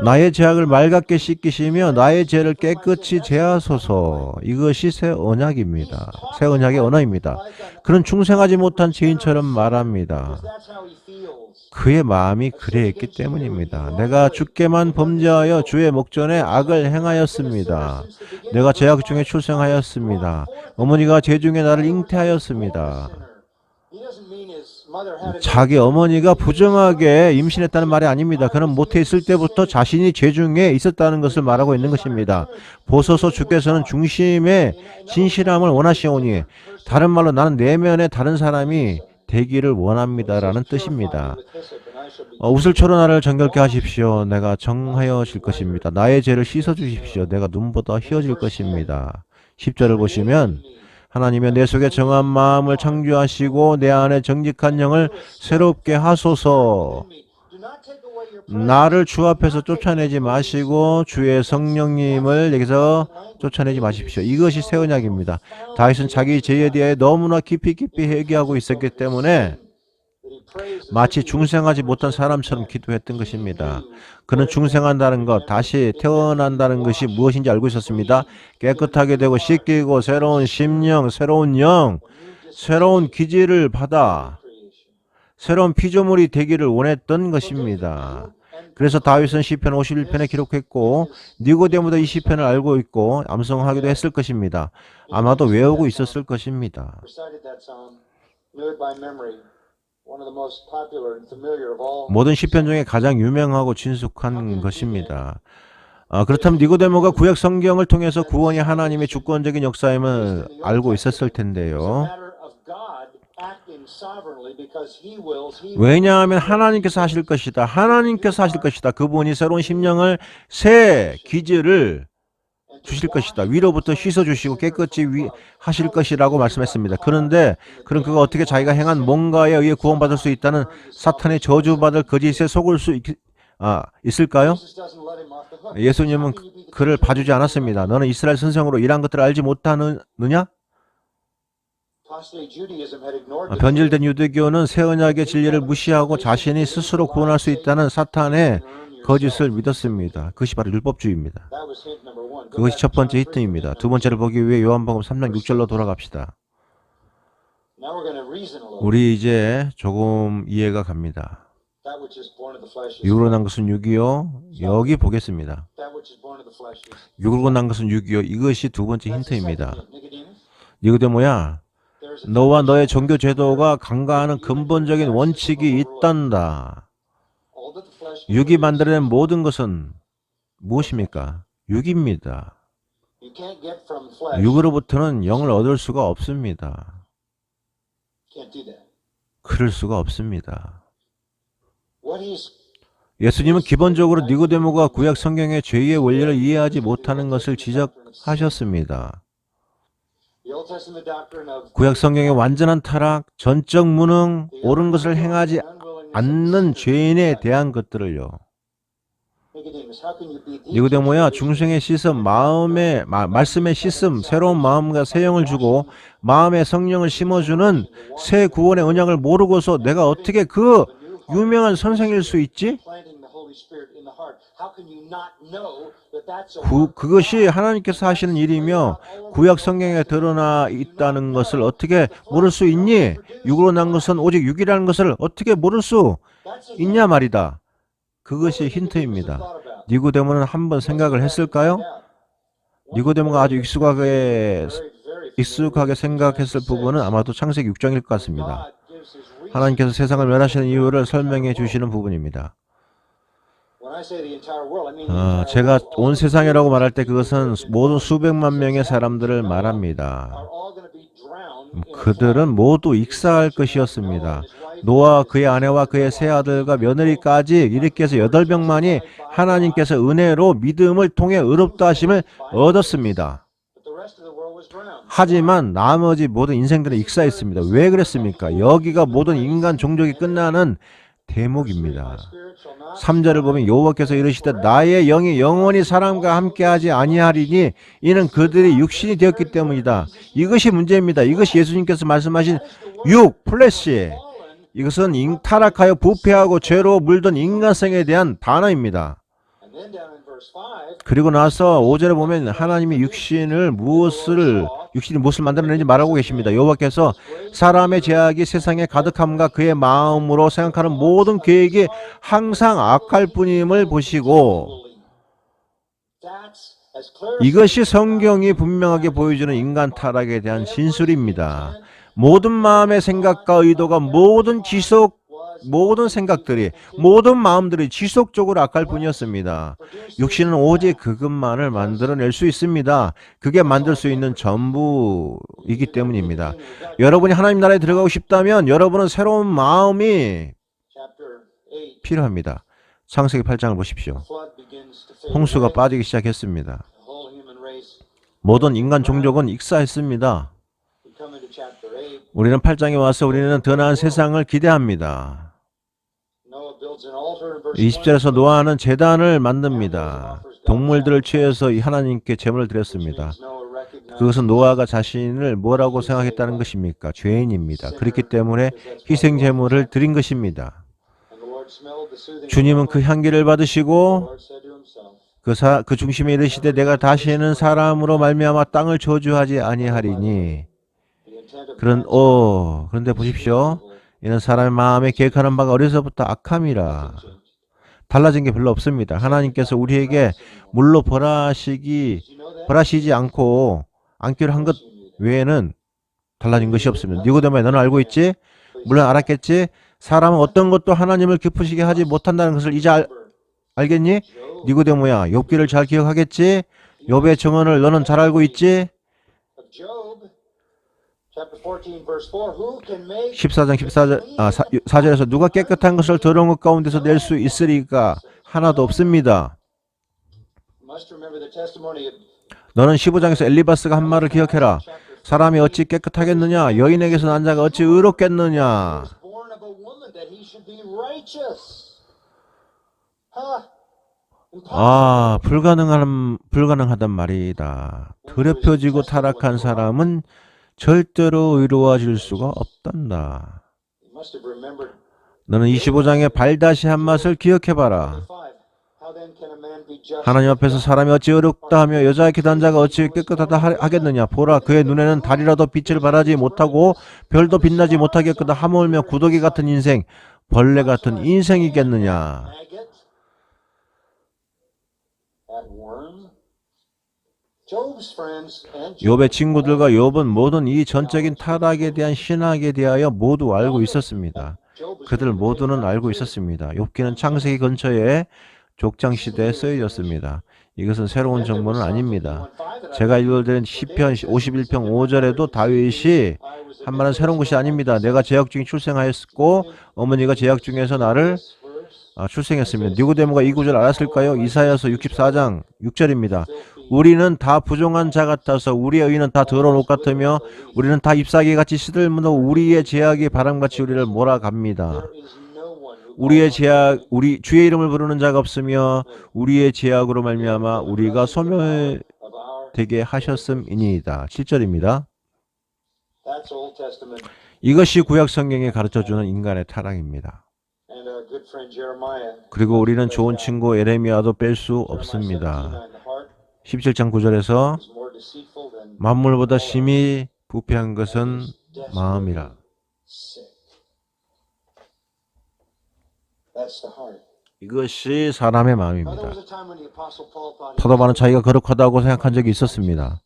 나의 죄악을 맑게 씻기시며 나의 죄를 깨끗이 제하소서. 이것이 새 언약입니다. 새 언약의 언어입니다. 그는 충성하지 못한 죄인처럼 말합니다. 그의 마음이 그래했기 때문입니다. 내가 주께만 범죄하여 주의 목전에 악을 행하였습니다. 내가 죄악 중에 출생하였습니다. 어머니가 죄 중에 나를 잉태하였습니다. 자기 어머니가 부정하게 임신했다는 말이 아닙니다. 그는 모태 있을 때부터 자신이 죄 중에 있었다는 것을 말하고 있는 것입니다. 보소서, 주께서는 중심의 진실함을 원하시오니, 다른 말로 나는 내면에 다른 사람이 되기를 원합니다라는 뜻입니다. 우슬초로 나를 정결케 하십시오. 내가 정하여질 것입니다. 나의 죄를 씻어주십시오. 내가 눈보다 희어질 것입니다. 10절을 보시면 하나님의 내 속에 정한 마음을 창조하시고 내 안에 정직한 영을 새롭게 하소서. 나를 주 앞에서 쫓아내지 마시고 주의 성령님을 여기서 쫓아내지 마십시오. 이것이 새 언약입니다. 다윗은 자기 죄에 대해 너무나 깊이 회개하고 있었기 때문에 마치 중생하지 못한 사람처럼 기도했던 것입니다. 그는 중생한다는 것, 다시 태어난다는 것이 무엇인지 알고 있었습니다. 깨끗하게 되고 씻기고 새로운 심령, 새로운 영, 새로운 기질을 받아 새로운 피조물이 되기를 원했던 것입니다. 그래서 다윗은 시편 51편에 기록했고 니고데모도 이 시편을 알고 있고 암송하기도 했을 것입니다. 아마도 외우고 있었을 것입니다. 모든 시편 중에 가장 유명하고 친숙한 것입니다. 그렇다면 니고데모가 구약 성경을 통해서 구원이 하나님의 주권적인 역사임을 알고 있었을 텐데요. 왜냐하면 하나님께서 하실 것이다. 하나님께서 하실 것이다. 그분이 새로운 심령을, 새 기질을 주실 것이다. 위로부터 씻어주시고 깨끗이 하실 것이라고 말씀했습니다. 그런데 그가 어떻게 자기가 행한 뭔가에 의해 구원받을 수 있다는 사탄의 저주받을 거짓에 속을 수 있을까요? 예수님은 그를 봐주지 않았습니다. 너는 이스라엘 선생으로 이러한 것들을 알지 못하느냐? 변질된 유대교는 새 언약의 진리를 무시하고 자신이 스스로 구원할 수 있다는 사탄의 거짓을 믿었습니다. 그것이 바로 율법주의입니다. 그것이 첫 번째 히트입니다. 두 번째를 보기 위해 요한복음 3장 6절로 돌아갑시다. Now we're going to reason a little. 우리 이제 조금 이해가 갑니다. That which is born of the flesh is 육으로 난 것은 육이요. 여기 보겠습니다. that which is born of the flesh is. 육으로 난 것은 육이요. 이것이 두 번째 That's the second 힌트입니다. hint. Nicodemus, 니고데모야, there's a 너와 너의 종교 제도가 간과하는 근본적인 원칙이 있단다. all that the flesh 육이 만들어낸 모든 것은 무엇입니까? 육입니다. you can't get from flesh. 육으로부터는 영을 얻을 수가 없습니다. Can't do that. 그럴 수가 없습니다. What he's 예수님은 기본적으로 니고데모가 구약 성경의 죄의 원리를 이해하지 못하는 것을 지적하셨습니다. the Old Testament doctrine of 구약 성경의 완전한 타락, 전적 무능, the 옳은 것을 행하지 unwillingness of 않는 the 죄인에 sinner. 대한 것들을요. Nicodemus, how can you be the 니고데모야, 중생의 씻음, 말씀의 씻음, 새로운 마음과 새 영을 주고 마음의 성령을 심어주는 새 구원의 언약을 모르고서 내가 어떻게 그 유명한 선생일 수 있지? planting the Holy Spirit in the heart? How can you not know that that's a 그것이 하나님께서 하시는 일이며 구약 성경에 드러나 있다는 것을 어떻게 모를 수 있니? 육으로 난 것은 오직 육이라는 것을 어떻게 모를 수 that's a 있냐 말이다. 그것이 힌트입니다. 니고데모는 한번 생각을 했을까요? 니고데모가 아주 익숙하게 생각했을 부분은 아마도 창세기 6장일 것 같습니다. 하나님께서 세상을 멸하시는 이유를 설명해 주시는 부분입니다. 제가 온 세상이라고 말할 때 그것은 모든 수백만 명의 사람들을 말합니다. 그들은 모두 익사할 것이었습니다. 노아 그의 아내와 그의 세 아들과 며느리까지 이렇게 해서 8명만이 하나님께서 은혜로 믿음을 통해 의롭다 하심을 얻었습니다. 하지만 나머지 모든 인생들은 익사했습니다. 왜 그랬습니까? 여기가 모든 인간 종족이 끝나는 대목입니다. 3절을 보면 여호와께서 이르시되 나의 영이 영원히 사람과 함께하지 아니하리니 이는 그들이 육신이 되었기 때문이다. 이것이 문제입니다. 이것이 예수님께서 말씀하신 육, 플래시. 이것은 타락하여 부패하고 죄로 물든 인간성에 대한 단어입니다. 그리고 나서 5절에 보면 하나님이 육신이 무엇을 만들어내는지 말하고 계십니다. 여호와께서 사람의 죄악이 세상에 가득함과 그의 마음으로 생각하는 모든 계획이 항상 악할 뿐임을 보시고, 이것이 성경이 분명하게 보여주는 인간 타락에 대한 진술입니다. 모든 마음의 생각과 의도가 모든 생각들이, 모든 마음들이 지속적으로 악할 뿐이었습니다. 육신은 오직 그것만을 만들어낼 수 있습니다. 그게 만들 수 있는 전부이기 때문입니다. 여러분이 하나님 나라에 들어가고 싶다면 여러분은 새로운 마음이 필요합니다. 창세기 8장을 보십시오. 홍수가 빠지기 시작했습니다. 모든 인간 종족은 익사했습니다. 우리는 8장에 와서 우리는 더 나은 세상을 기대합니다. 20절에서 노아는 제단을 만듭니다. 동물들을 취해서 하나님께 제물을 드렸습니다. 그것은 노아가 자신을 뭐라고 생각했다는 것입니까? 죄인입니다. 그렇기 때문에 희생 제물을 드린 것입니다. 주님은 그 향기를 받으시고 그 중심에 이르시되 내가 다시는 사람으로 말미암아 땅을 저주하지 아니하리니. 그런데 보십시오. 이는 사람의 마음에 계획하는 바가 어려서부터 악함이라. 달라진 게 별로 없습니다. 하나님께서 우리에게 물로 벌하시지 않기로 한 것 외에는 달라진 것이 없습니다. 니고데모야, 너는 알고 있지? 물론 알았겠지? 사람은 어떤 것도 하나님을 기쁘시게 하지 못한다는 것을 이제 알겠니? 니고데모야, 욥기를 잘 기억하겠지? 욥의 증언을 너는 잘 알고 있지? 14장 4절에서 누가 깨끗한 것을 더러운 것 가운데서 낼 수 있으리까? 하나도 없습니다. 너는 15장에서 엘리바스가 한 말을 기억해라. 사람이 어찌 깨끗하겠느냐? 여인에게서 난 자가 어찌 의롭겠느냐? 불가능하단 말이다. 더럽혀지고 타락한 사람은 절대로 의로워질 수가 없단다. 너는 25장의 발다시 한 맛을 기억해봐라. 하나님 앞에서 사람이 어찌 어렵다 하며 여자의 기도한 자가 어찌 깨끗하다 하겠느냐. 보라, 그의 눈에는 달이라도 빛을 발하지 못하고 별도 빛나지 못하겠거든. 하물며 구더기 같은 인생, 벌레 같은 인생이겠느냐. 욥의 친구들과 욥은 모든 이 전적인 타락에 대한 신학에 대하여 모두 알고 있었습니다. 그들 모두는 알고 있었습니다. 욥기는 창세기 근처에 족장시대에 쓰여졌습니다. 이것은 새로운 정보는 아닙니다. 제가 읽어드린 시편 51편 5절에도 다윗이 한 말은 새로운 것이 아닙니다. 내가 제약 중에 출생하였고 어머니가 제약 중에서 나를 출생했습니다. 니고데모가 이 구절 알았을까요? 이사야서 64장 6절입니다. 우리는 다 부정한 자 같아서 우리의 의는 다 더러운 옷 같으며 우리는 다 잎사귀 같이 시들므로 우리의 제약이 바람같이 우리를 몰아갑니다. 우리 주의 이름을 부르는 자가 없으며 우리의 제약으로 말미암아 우리가 소멸되게 하셨음이니이다. 7절입니다. 이것이 구약 성경이 가르쳐주는 인간의 타락입니다. 그리고 우리는 좋은 친구 에레미야도 뺄 수 없습니다. 17장 9절에서 만물보다 심히 부패한 것은 마음이라. 이것이 사람의 마음입니다. 사도 바울은 자기가 거룩하다고 생각한 적이 있었습니다.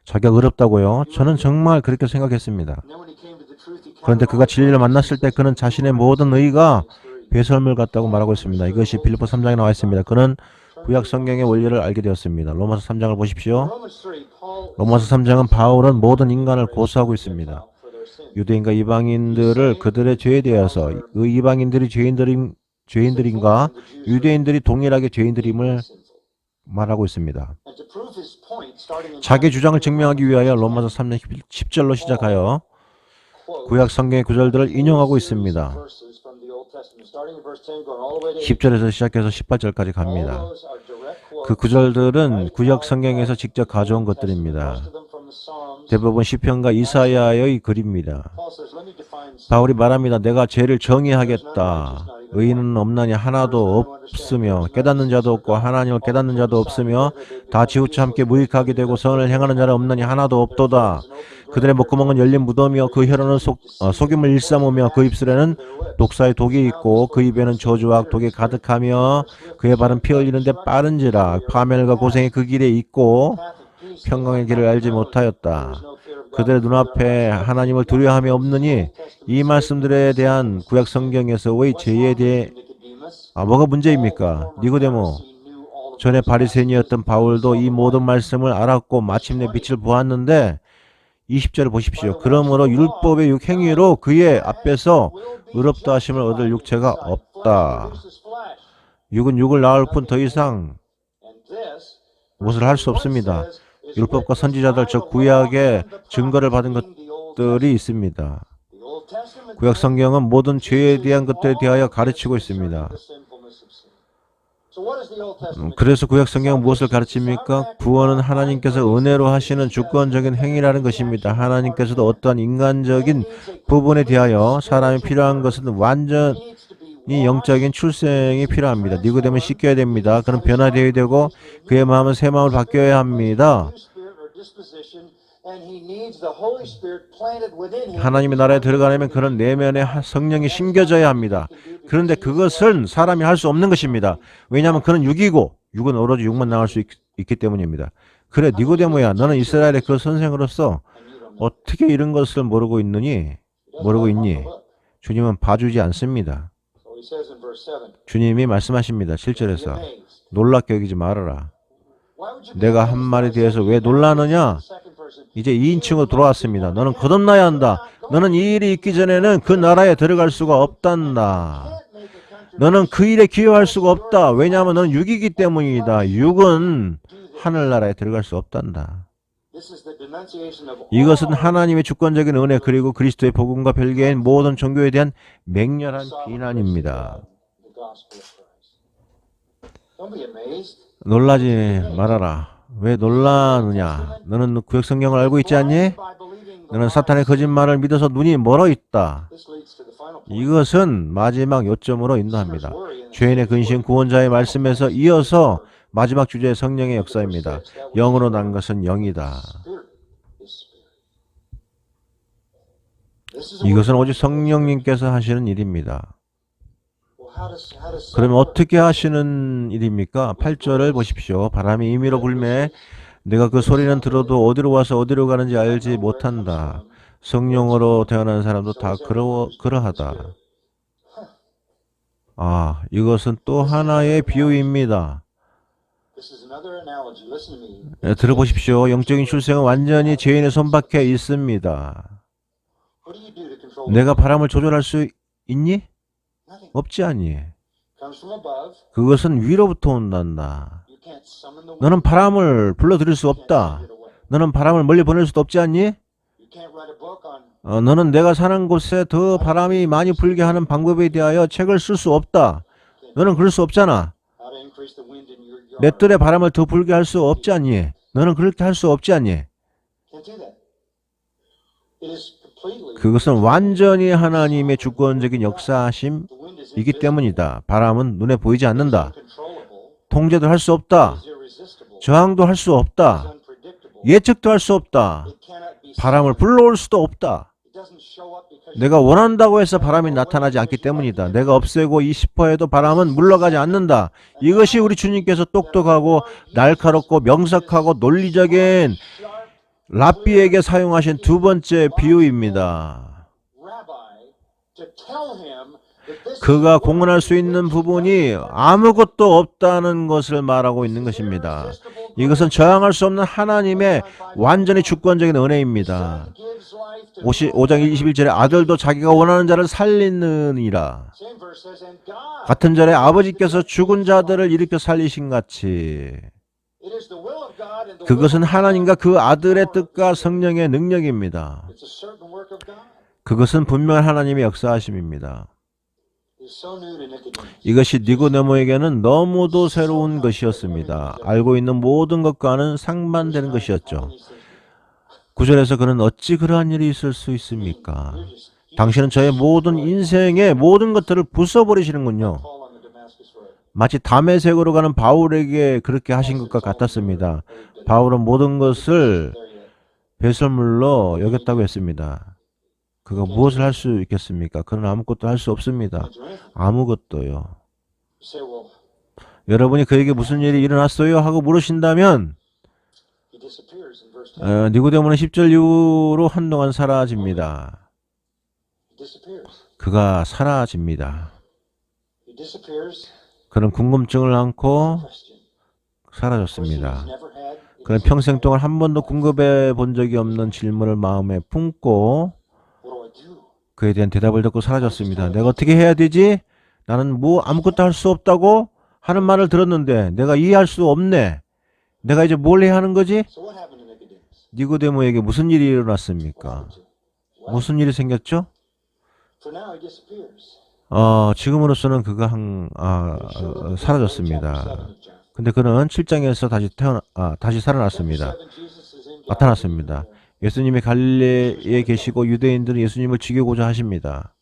자기가 어렵다고요? 저는 정말 그렇게 생각했습니다. 그런데 그가 진리를 만났을 때 그는 자신의 모든 의가 배설물 같다고 말하고 있습니다. 이것이 빌립보 3장에 나와 있습니다. 그는 구약 성경의 원리를 알게 되었습니다. 로마서 3장을 보십시오. 로마서 3장은 바울은 모든 인간을 고소하고 있습니다. 유대인과 이방인들을 그들의 죄에 대해서 이방인들이 죄인들인가 유대인들이 동일하게 죄인들임을 말하고 있습니다. 자기 주장을 증명하기 위하여 로마서 3장 10절로 시작하여 구약 성경의 구절들을 인용하고 있습니다. 10절에서 시작해서 18절까지 갑니다. 그 구절들은 구약 성경에서 직접 가져온 것들입니다. 대부분 시편과 이사야의 글입니다. 바울이 말합니다. 내가 죄를 정의하겠다. 의인은 없나니 하나도 없으며 깨닫는 자도 없고 하나님을 깨닫는 자도 없으며 다 지우쳐 함께 무익하게 되고 선을 행하는 자는 없나니 하나도 없도다. 그들의 목구멍은 열린 무덤이요 그 혀로는 속임을 일삼으며 그 입술에는 독사의 독이 있고 그 입에는 저주와 악독이 가득하며 그의 발은 피 흘리는데 빠른지라 파멸과 고생이 그 길에 있고 평강의 길을 알지 못하였다. 그들의 눈앞에 하나님을 두려워함이 없느니 이 말씀들에 대한 구약 성경에서의 죄에 대해 뭐가 문제입니까? 니고데모 전에 바리새인이었던 바울도 이 모든 말씀을 알았고 마침내 빛을 보았는데 20절을 보십시오. 그러므로 율법의 육행위로 그의 앞에서 의롭다 하심을 얻을 육체가 없다. 육은 육을 낳을 뿐 더 이상 무엇을 할 수 없습니다. 율법과 선지자들 즉 구약의 증거를 받은 것들이 있습니다. 구약 성경은 모든 죄에 대한 것들에 대하여 가르치고 있습니다. 그래서 구약 성경은 무엇을 가르칩니까? 구원은 하나님께서 은혜로 하시는 주권적인 행위라는 것입니다. 하나님께서도 어떠한 인간적인 부분에 대하여 사람이 필요한 것은 완전히 영적인 출생이 필요합니다. 니고데모는 씻겨야 됩니다. 그는 변화되어야 되고 그의 마음은 새 마음을 바뀌어야 합니다. 하나님의 나라에 들어가려면 그런 내면에 성령이 심겨져야 합니다. 그런데 그것은 사람이 할 수 없는 것입니다. 왜냐하면 그는 육이고 육은 오로지 육만 나올 수 있기 때문입니다. 그래 니고데모야 너는 이스라엘의 그 선생으로서 어떻게 이런 것을 모르고 있니? 주님은 봐주지 않습니다. 주님이 말씀하십니다. 7절에서 놀랍게 여기지 말아라. 내가 한 말에 대해서 왜 놀라느냐? 이제 2인칭으로 돌아왔습니다. 너는 거듭나야 한다. 너는 이 일이 있기 전에는 그 나라에 들어갈 수가 없단다. 너는 그 일에 기여할 수가 없다. 왜냐하면 너는 육이기 때문이다. 육은 하늘나라에 들어갈 수 없단다. 이것은 하나님의 주권적인 은혜 그리고 그리스도의 복음과 별개인 모든 종교에 대한 맹렬한 비난입니다. 놀라지 말아라. 왜 놀라느냐? 너는 구약 성경을 알고 있지 않니? 너는 사탄의 거짓말을 믿어서 눈이 멀어 있다. 이것은 마지막 요점으로 인도합니다. 죄인의 근심 구원자의 말씀에서 이어서 마지막 주제의 성령의 역사입니다. 영으로 난 것은 영이다. 이것은 오직 성령님께서 하시는 일입니다. 그러면 어떻게 하시는 일입니까? 8절을 보십시오. 바람이 임의로 불매 내가 그 소리는 들어도 어디로 와서 어디로 가는지 알지 못한다. 성령으로 태어난 사람도 다 그러하다. 이것은 또 하나의 비유입니다. 들어보십시오. 영적인 출생은 완전히 죄인의 손밖에 있습니다. 내가 바람을 조절할 수 있니? 없지 않니? 그것은 위로부터 온단다. 너는 바람을 불러들일 수 없다. 너는 바람을 멀리 보낼 수도 없지 않니? 너는 내가 사는 곳에 더 바람이 많이 불게 하는 방법에 대하여 책을 쓸 수 없다. 너는 그럴 수 없잖아. 내 뜰에 바람을 더 불게 할 수 없지 않니? 너는 그렇게 할 수 없지 않니? 그것은 완전히 하나님의 주권적인 역사하심이기 때문이다. 바람은 눈에 보이지 않는다. 통제도 할 수 없다. 저항도 할 수 없다. 예측도 할 수 없다. 바람을 불러올 수도 없다. 내가 원한다고 해서 바람이 나타나지 않기 때문이다. 내가 없애고 싶어해도 바람은 물러가지 않는다. 이것이 우리 주님께서 똑똑하고 날카롭고 명석하고 논리적인 랍비에게 사용하신 두 번째 비유입니다. 그가 공언할 수 있는 부분이 아무것도 없다는 것을 말하고 있는 것입니다. 이것은 저항할 수 없는 하나님의 완전히 주권적인 은혜입니다. 5장 21절에 아들도 자기가 원하는 자를 살리느니라. 같은 절에 아버지께서 죽은 자들을 일으켜 살리신 같이 그것은 하나님과 그 아들의 뜻과 성령의 능력입니다. 그것은 분명한 하나님의 역사하심입니다. 이것이 니고데모에게는 너무도 새로운 것이었습니다. 알고 있는 모든 것과는 상반되는 것이었죠. 9절에서 그는 어찌 그러한 일이 있을 수 있습니까? 당신은 저의 모든 인생의 모든 것들을 부숴버리시는군요. 마치 다메섹으로 가는 바울에게 그렇게 하신 것과 같았습니다. 바울은 모든 것을 배설물로 여겼다고 했습니다. 그가 무엇을 할 수 있겠습니까? 그는 아무것도 할 수 없습니다. 아무것도요. 여러분이 그에게 무슨 일이 일어났어요? 하고 물으신다면 니고데모는 10절 이후로 한동안 사라집니다. 그가 사라집니다. 그는 궁금증을 안고 사라졌습니다. 그는 평생 동안 한 번도 궁금해 본 적이 없는 질문을 마음에 품고 그에 대한 대답을 듣고 사라졌습니다. 내가 어떻게 해야 되지? 나는 아무것도 할 수 없다고 하는 말을 들었는데 내가 이해할 수 없네. 내가 이제 뭘 해야 하는 거지? 니고데모에게 무슨 일이 일어났습니까? 무슨 일이 생겼죠? 지금으로서는 그가 사라졌습니다. 근데 그는 7장에서 다시 살아났습니다. 나타났습니다. 예수님이 갈릴리에 계시고 유대인들은 예수님을 죽이고자 하십니다.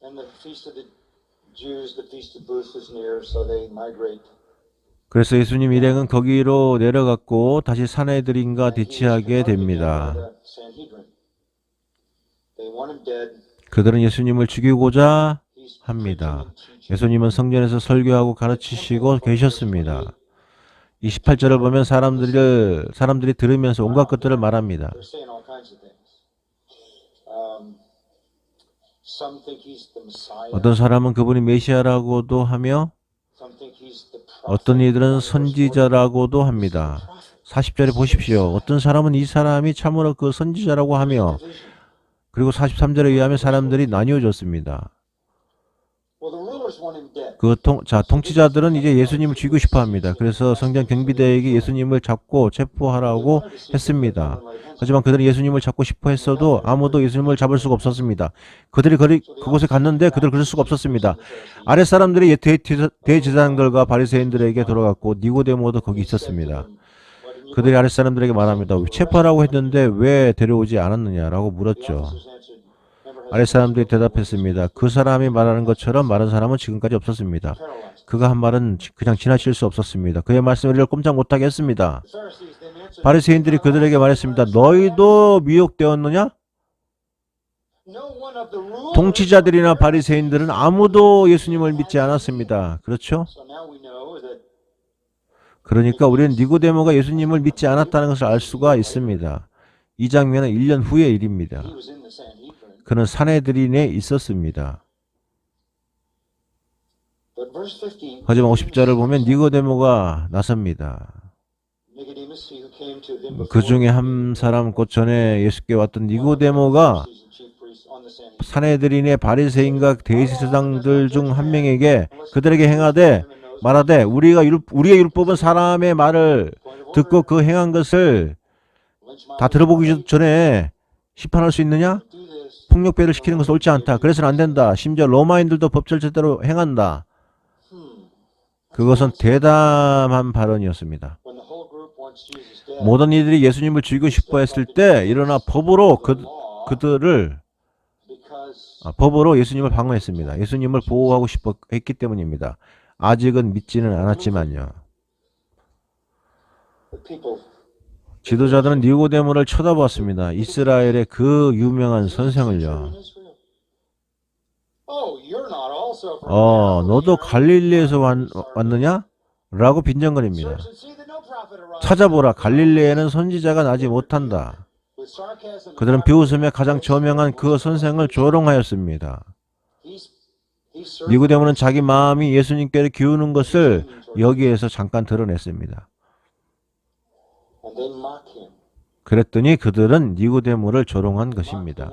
그래서 예수님 일행은 거기로 내려갔고 다시 사내들인과 대치하게 됩니다. 그들은 예수님을 죽이고자 합니다. 예수님은 성전에서 설교하고 가르치시고 계셨습니다. 28절을 보면 사람들이 들으면서 온갖 것들을 말합니다. 어떤 사람은 그분이 메시아라고도 하며 어떤 이들은 선지자라고도 합니다. 40절에 보십시오. 어떤 사람은 이 사람이 참으로 그 선지자라고 하며 그리고 43절에 의하면 사람들이 나뉘어졌습니다. 통치자들은 이제 예수님을 죽이고 싶어 합니다. 그래서 성전 경비대에게 예수님을 잡고 체포하라고 했습니다. 하지만 그들은 예수님을 잡고 싶어 했어도 아무도 예수님을 잡을 수가 없었습니다. 그들이 그곳에 갔는데 그들 그럴 수가 없었습니다. 아랫사람들이 대제사장들과 바리새인들에게 돌아갔고 니고데모도 거기 있었습니다. 그들이 아랫사람들에게 말합니다. 체포하라고 했는데 왜 데려오지 않았느냐라고 물었죠. 아랫사람들이 대답했습니다. 그 사람이 말하는 것처럼 말한 사람은 지금까지 없었습니다. 그가 한 말은 그냥 지나칠 수 없었습니다. 그의 말씀을 우리를 꼼짝 못하게 했습니다. 바리새인들이 그들에게 말했습니다. 너희도 미혹되었느냐? 통치자들이나 바리새인들은 아무도 예수님을 믿지 않았습니다. 그렇죠? 그러니까 우리는 니고데모가 예수님을 믿지 않았다는 것을 알 수가 있습니다. 이 장면은 1년 후의 일입니다. 그는 산헤드린에 있었습니다. 하지만 50절을 보면 니고데모가 나섭니다. 그 중에 한 사람 곧 전에 예수께 왔던 니고데모가 산헤드린의 바리새인과 대제사장들 중 한 명에게 그들에게 행하되 말하되 우리의 율법은 사람의 말을 듣고 그 행한 것을 다 들어보기 전에 심판할 수 있느냐? 폭력배를 시키는 것은 옳지 않다. 그래서는 안 된다. 심지어 로마인들도 법절 제대로 행한다. 그것은 대담한 발언이었습니다. 모든 이들이 예수님을 죽이고 싶어 했을 때 일어나 법으로 법으로 예수님을 방어했습니다. 예수님을 보호하고 싶어 했기 때문입니다. 아직은 믿지는 않았지만요. 지도자들은 니고데모를 쳐다보았습니다. 이스라엘의 그 유명한 선생을요. 너도 갈릴리에서 왔느냐? 라고 빈정거립니다. 찾아보라. 갈릴리에는 선지자가 나지 못한다. 그들은 비웃으며 가장 저명한 그 선생을 조롱하였습니다. 니고데모는 자기 마음이 예수님께로 기우는 것을 여기에서 잠깐 드러냈습니다. 그랬더니 그들은 니고데모를 조롱한 것입니다.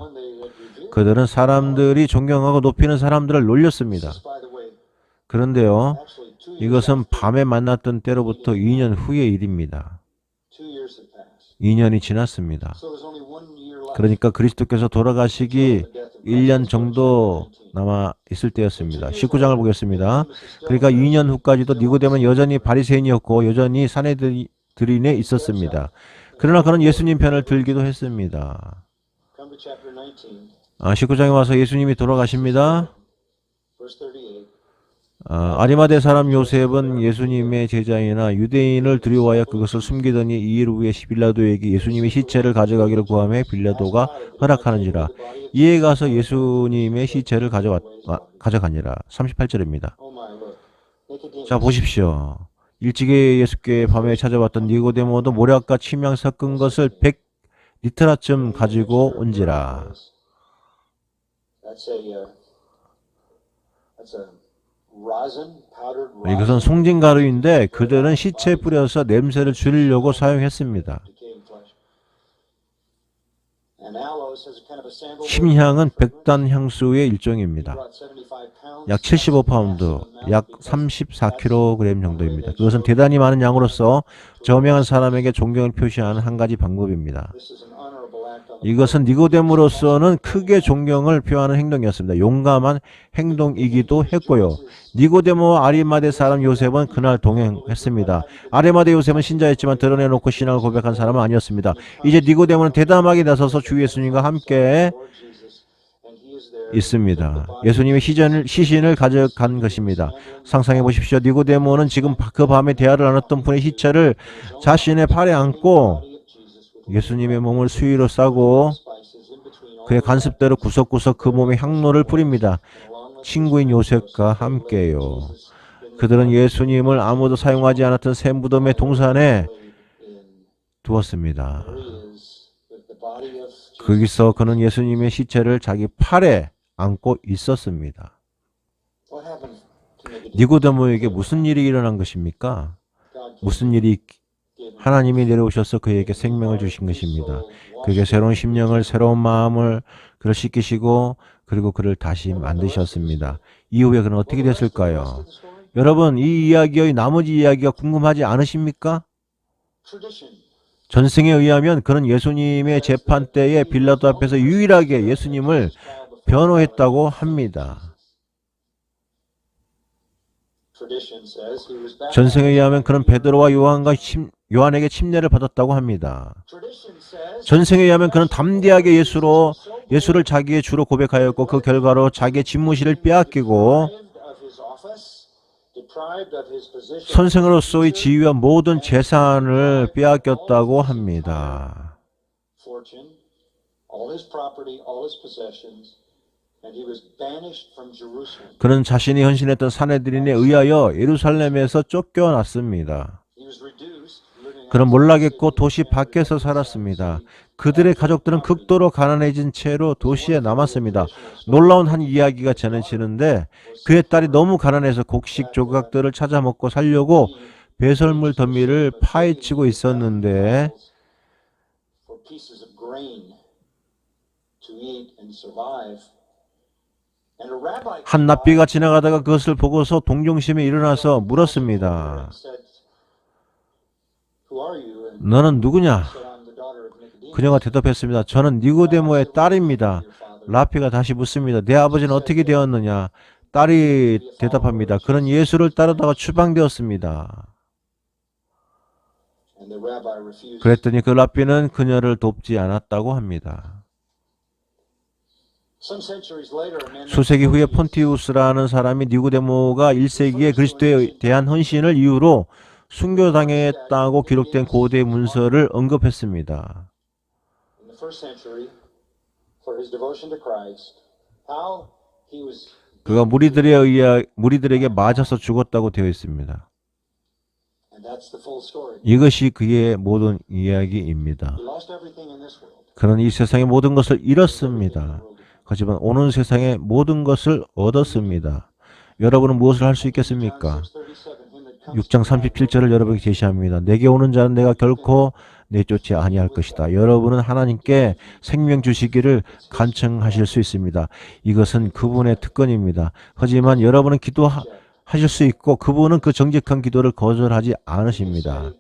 그들은 사람들이 존경하고 높이는 사람들을 놀렸습니다. 그런데요, 이것은 밤에 만났던 때로부터 2년 후의 일입니다. 2년이 지났습니다. 그러니까 그리스도께서 돌아가시기 1년 정도 남아 있을 때였습니다. 19장을 보겠습니다. 그러니까 2년 후까지도 니고데모는 여전히 바리새인이었고 여전히 산헤드린에 있었습니다. 그러나 그는 예수님 편을 들기도 했습니다. 19장에 와서 예수님이 돌아가십니다. 아리마대 사람 요셉은 예수님의 제자이나 유대인을 두려워하여 그것을 숨기더니 2일 후에 빌라도에게 예수님의 시체를 가져가기를 구하며 빌라도가 허락하는지라. 이에 가서 예수님의 시체를 가져가니라. 38절입니다. 자, 보십시오. 일찍이 예수께 밤에 찾아왔던 니고데모도 모략과 침향 섞은 것을 100리터라쯤 가지고 온지라. 이것은 송진가루인데 그들은 시체에 뿌려서 냄새를 줄이려고 사용했습니다. 침향은 백단 향수의 일종입니다. 약 75파운드, 약 34kg 정도입니다. 그것은 대단히 많은 양으로서 저명한 사람에게 존경을 표시하는 한 가지 방법입니다. 이것은 니고데모로서는 크게 존경을 표하는 행동이었습니다. 용감한 행동이기도 했고요. 니고데모와 아리마대 사람 요셉은 그날 동행했습니다. 아리마대 요셉은 신자였지만 드러내놓고 신앙을 고백한 사람은 아니었습니다. 이제 니고데모는 대담하게 나서서 주 예수님과 함께 있습니다. 예수님의 시신을 가져간 것입니다. 상상해 보십시오. 니고데모는 지금 그 밤에 대화를 나눴던 분의 시체를 자신의 팔에 안고 예수님의 몸을 수위로 싸고 그의 간습대로 구석구석 그 몸에 향로를 뿌립니다. 친구인 요셉과 함께요. 그들은 예수님을 아무도 사용하지 않았던 새 무덤의 동산에 두었습니다. 거기서 그는 예수님의 시체를 자기 팔에 안고 있었습니다. 니고데모에게 무슨 일이 일어난 것입니까? 무슨 일이 하나님이 내려오셔서 그에게 생명을 주신 것입니다. 그에게 새로운 심령을, 새로운 마음을 그를 씻기시고 그리고 그를 다시 만드셨습니다. 이후에 그는 어떻게 됐을까요? 여러분, 이 이야기의 나머지 이야기가 궁금하지 않으십니까? 전승에 의하면 그는 예수님의 재판 때에 빌라도 앞에서 유일하게 예수님을 변호했다고 합니다. 전승에 의하면 그는 베드로와 요한에게 침례를 받았다고 합니다. Tradition says 전생에 의하면 그는 담대하게 예수를 자기의 주로 고백하였고 그 결과로 자기의 집무실을 빼앗기고 deprived of his office, deprived of his position, 선생으로서의 지위와 모든 재산을 빼앗겼다고 합니다. fortune, all his property, all his possessions, and he was banished from Jerusalem. 그는 자신이 헌신했던 사내들인에 의하여 예루살렘에서 쫓겨났습니다. He was reduced, living 그는 outside 몰락했고 the 도시 city, 밖에서 살았습니다. 그들의 가족들은 극도로 가난해진 채로 도시에 남았습니다. 놀라운 한 이야기가 전해지는데 그의 딸이 너무 가난해서 곡식 조각들을 찾아 먹고 살려고 배설물 더미를 파헤치고 있었는데 for pieces of grain to eat and survive. And a rabbi 한 랍비가 지나가다가 그것을 보고서 동정심에 일어나서 물었습니다. said, "Who are you?" And 너는 누구냐? said, "I'm the daughter of Nicodemus." 그녀가 대답했습니다. 저는 니고데모의 딸입니다. 랍비가 다시 묻습니다. 내 아버지는 어떻게 되었느냐? 딸이 대답합니다. 그는 예수를 따르다가 추방되었습니다. And the rabbi refused. 그랬더니 그 랍비는 그녀를 돕지 않았다고 합니다. Some centuries later, a man 수세기 후에 폰티우스라는 사람이 니고데모가 1세기에 그리스도에 대한 헌신을 이유로 순교당했다고 기록된 고대 문서를 언급했습니다. in the first century for his devotion to Christ, how he was 그가 무리들에게 맞아서 죽었다고 되어 있습니다. and that's the full story. 이것이 그의 모든 이야기입니다. He lost everything in this world. 그는 이 세상의 모든 것을 잃었습니다. 하지만 오는 세상의 모든 것을 얻었습니다. 여러분은 무엇을 할 수 있겠습니까? 6장 37절을 여러분에게 제시합니다. 내게 오는 자는 내가 결코 내쫓지 아니할 것이다. 여러분은 하나님께 생명 주시기를 간청하실 수 있습니다. 이것은 그분의 특권입니다. 하지만 여러분은 기도하실 수 있고 그분은 그 정직한 기도를 거절하지 않으십니다.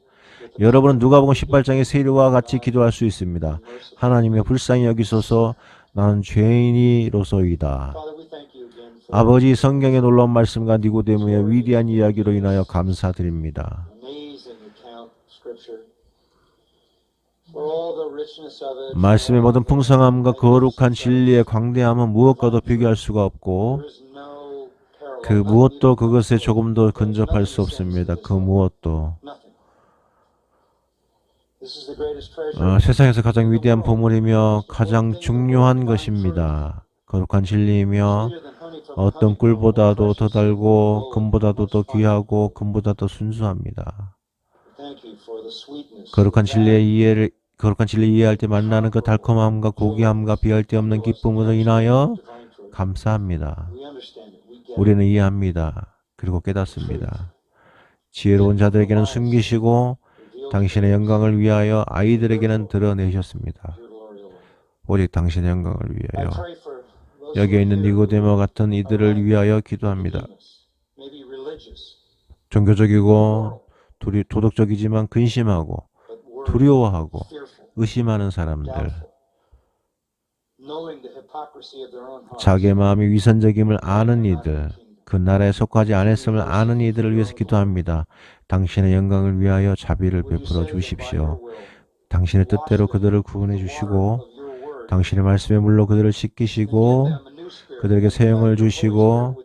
여러분은 누가복음 18장의 세리와 같이 기도할 수 있습니다. 하나님의 불쌍히 여기소서 나는 죄인이로소이다. Father, we thank you again for 아버지 성경의 놀라운 말씀과 니고데모의 위대한 이야기로 인하여 감사드립니다. amazing account of Scripture, for all the richness of it. 말씀의 모든 풍성함과 거룩한 진리의 광대함은 무엇과도 비교할 수가 없고 There is no parallel. 그 무엇도 그것에 조금도 근접할 수 없습니다. 그 무엇도 Nothing. This is the greatest treasure. 세상에서 가장 위대한 보물이며 가장 중요한 것입니다. 거룩한 진리이며 Sweeter than honey from 어떤 honeycomb, 꿀보다도 더 precious 달고 gold, 금보다도 더 most 귀하고 금보다 더 순수합니다. Thank you for the sweetness. 거룩한 진리를 이해할 때 만나는 그 달콤함과 고귀함과 비할 데 없는 기쁨으로 인하여 divine truth. 감사합니다. We understand it. We get it. 우리는 이해합니다. 그리고 깨닫습니다. 지혜로운 자들에게는 숨기시고 당신의 영광을 위하여 아이들에게는 드러내셨습니다. Your glory, Lord. 오직 당신의 영광을 I 위하여. pray for those 여기에 있는 who 니고데모 같은 이들을 위하여 기도합니다. maybe religious, 종교적이고 도덕적이지만 근심하고 but worried, 두려워하고 fearful, 의심하는 사람들, doubtful, knowing the hypocrisy of their own hearts. 자기의 마음이 위선적임을 아는 이들, 그 나라에 속하지 않았음을 아는 이들을 위해서 기도합니다. 당신의 영광을 위하여 자비를 베풀어 주십시오. 당신의 뜻대로 그들을 구원해 주시고 당신의 말씀의 물로 그들을 씻기시고 그들에게 새 영을 주시고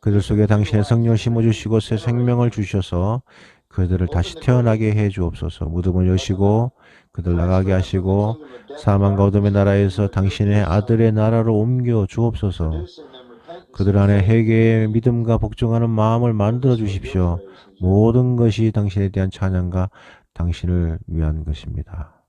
그들 속에 당신의 성령을 심어주시고 새 생명을 주셔서 그들을 다시 태어나게 해 주옵소서. 무덤을 여시고 그들 나가게 하시고 사망과 어둠의 나라에서 당신의 아들의 나라로 옮겨 주옵소서. 그들 안에 회개의 믿음과 복종하는 마음을 만들어 주십시오. 모든 것이 당신에 대한 찬양과 당신을 위한 것입니다.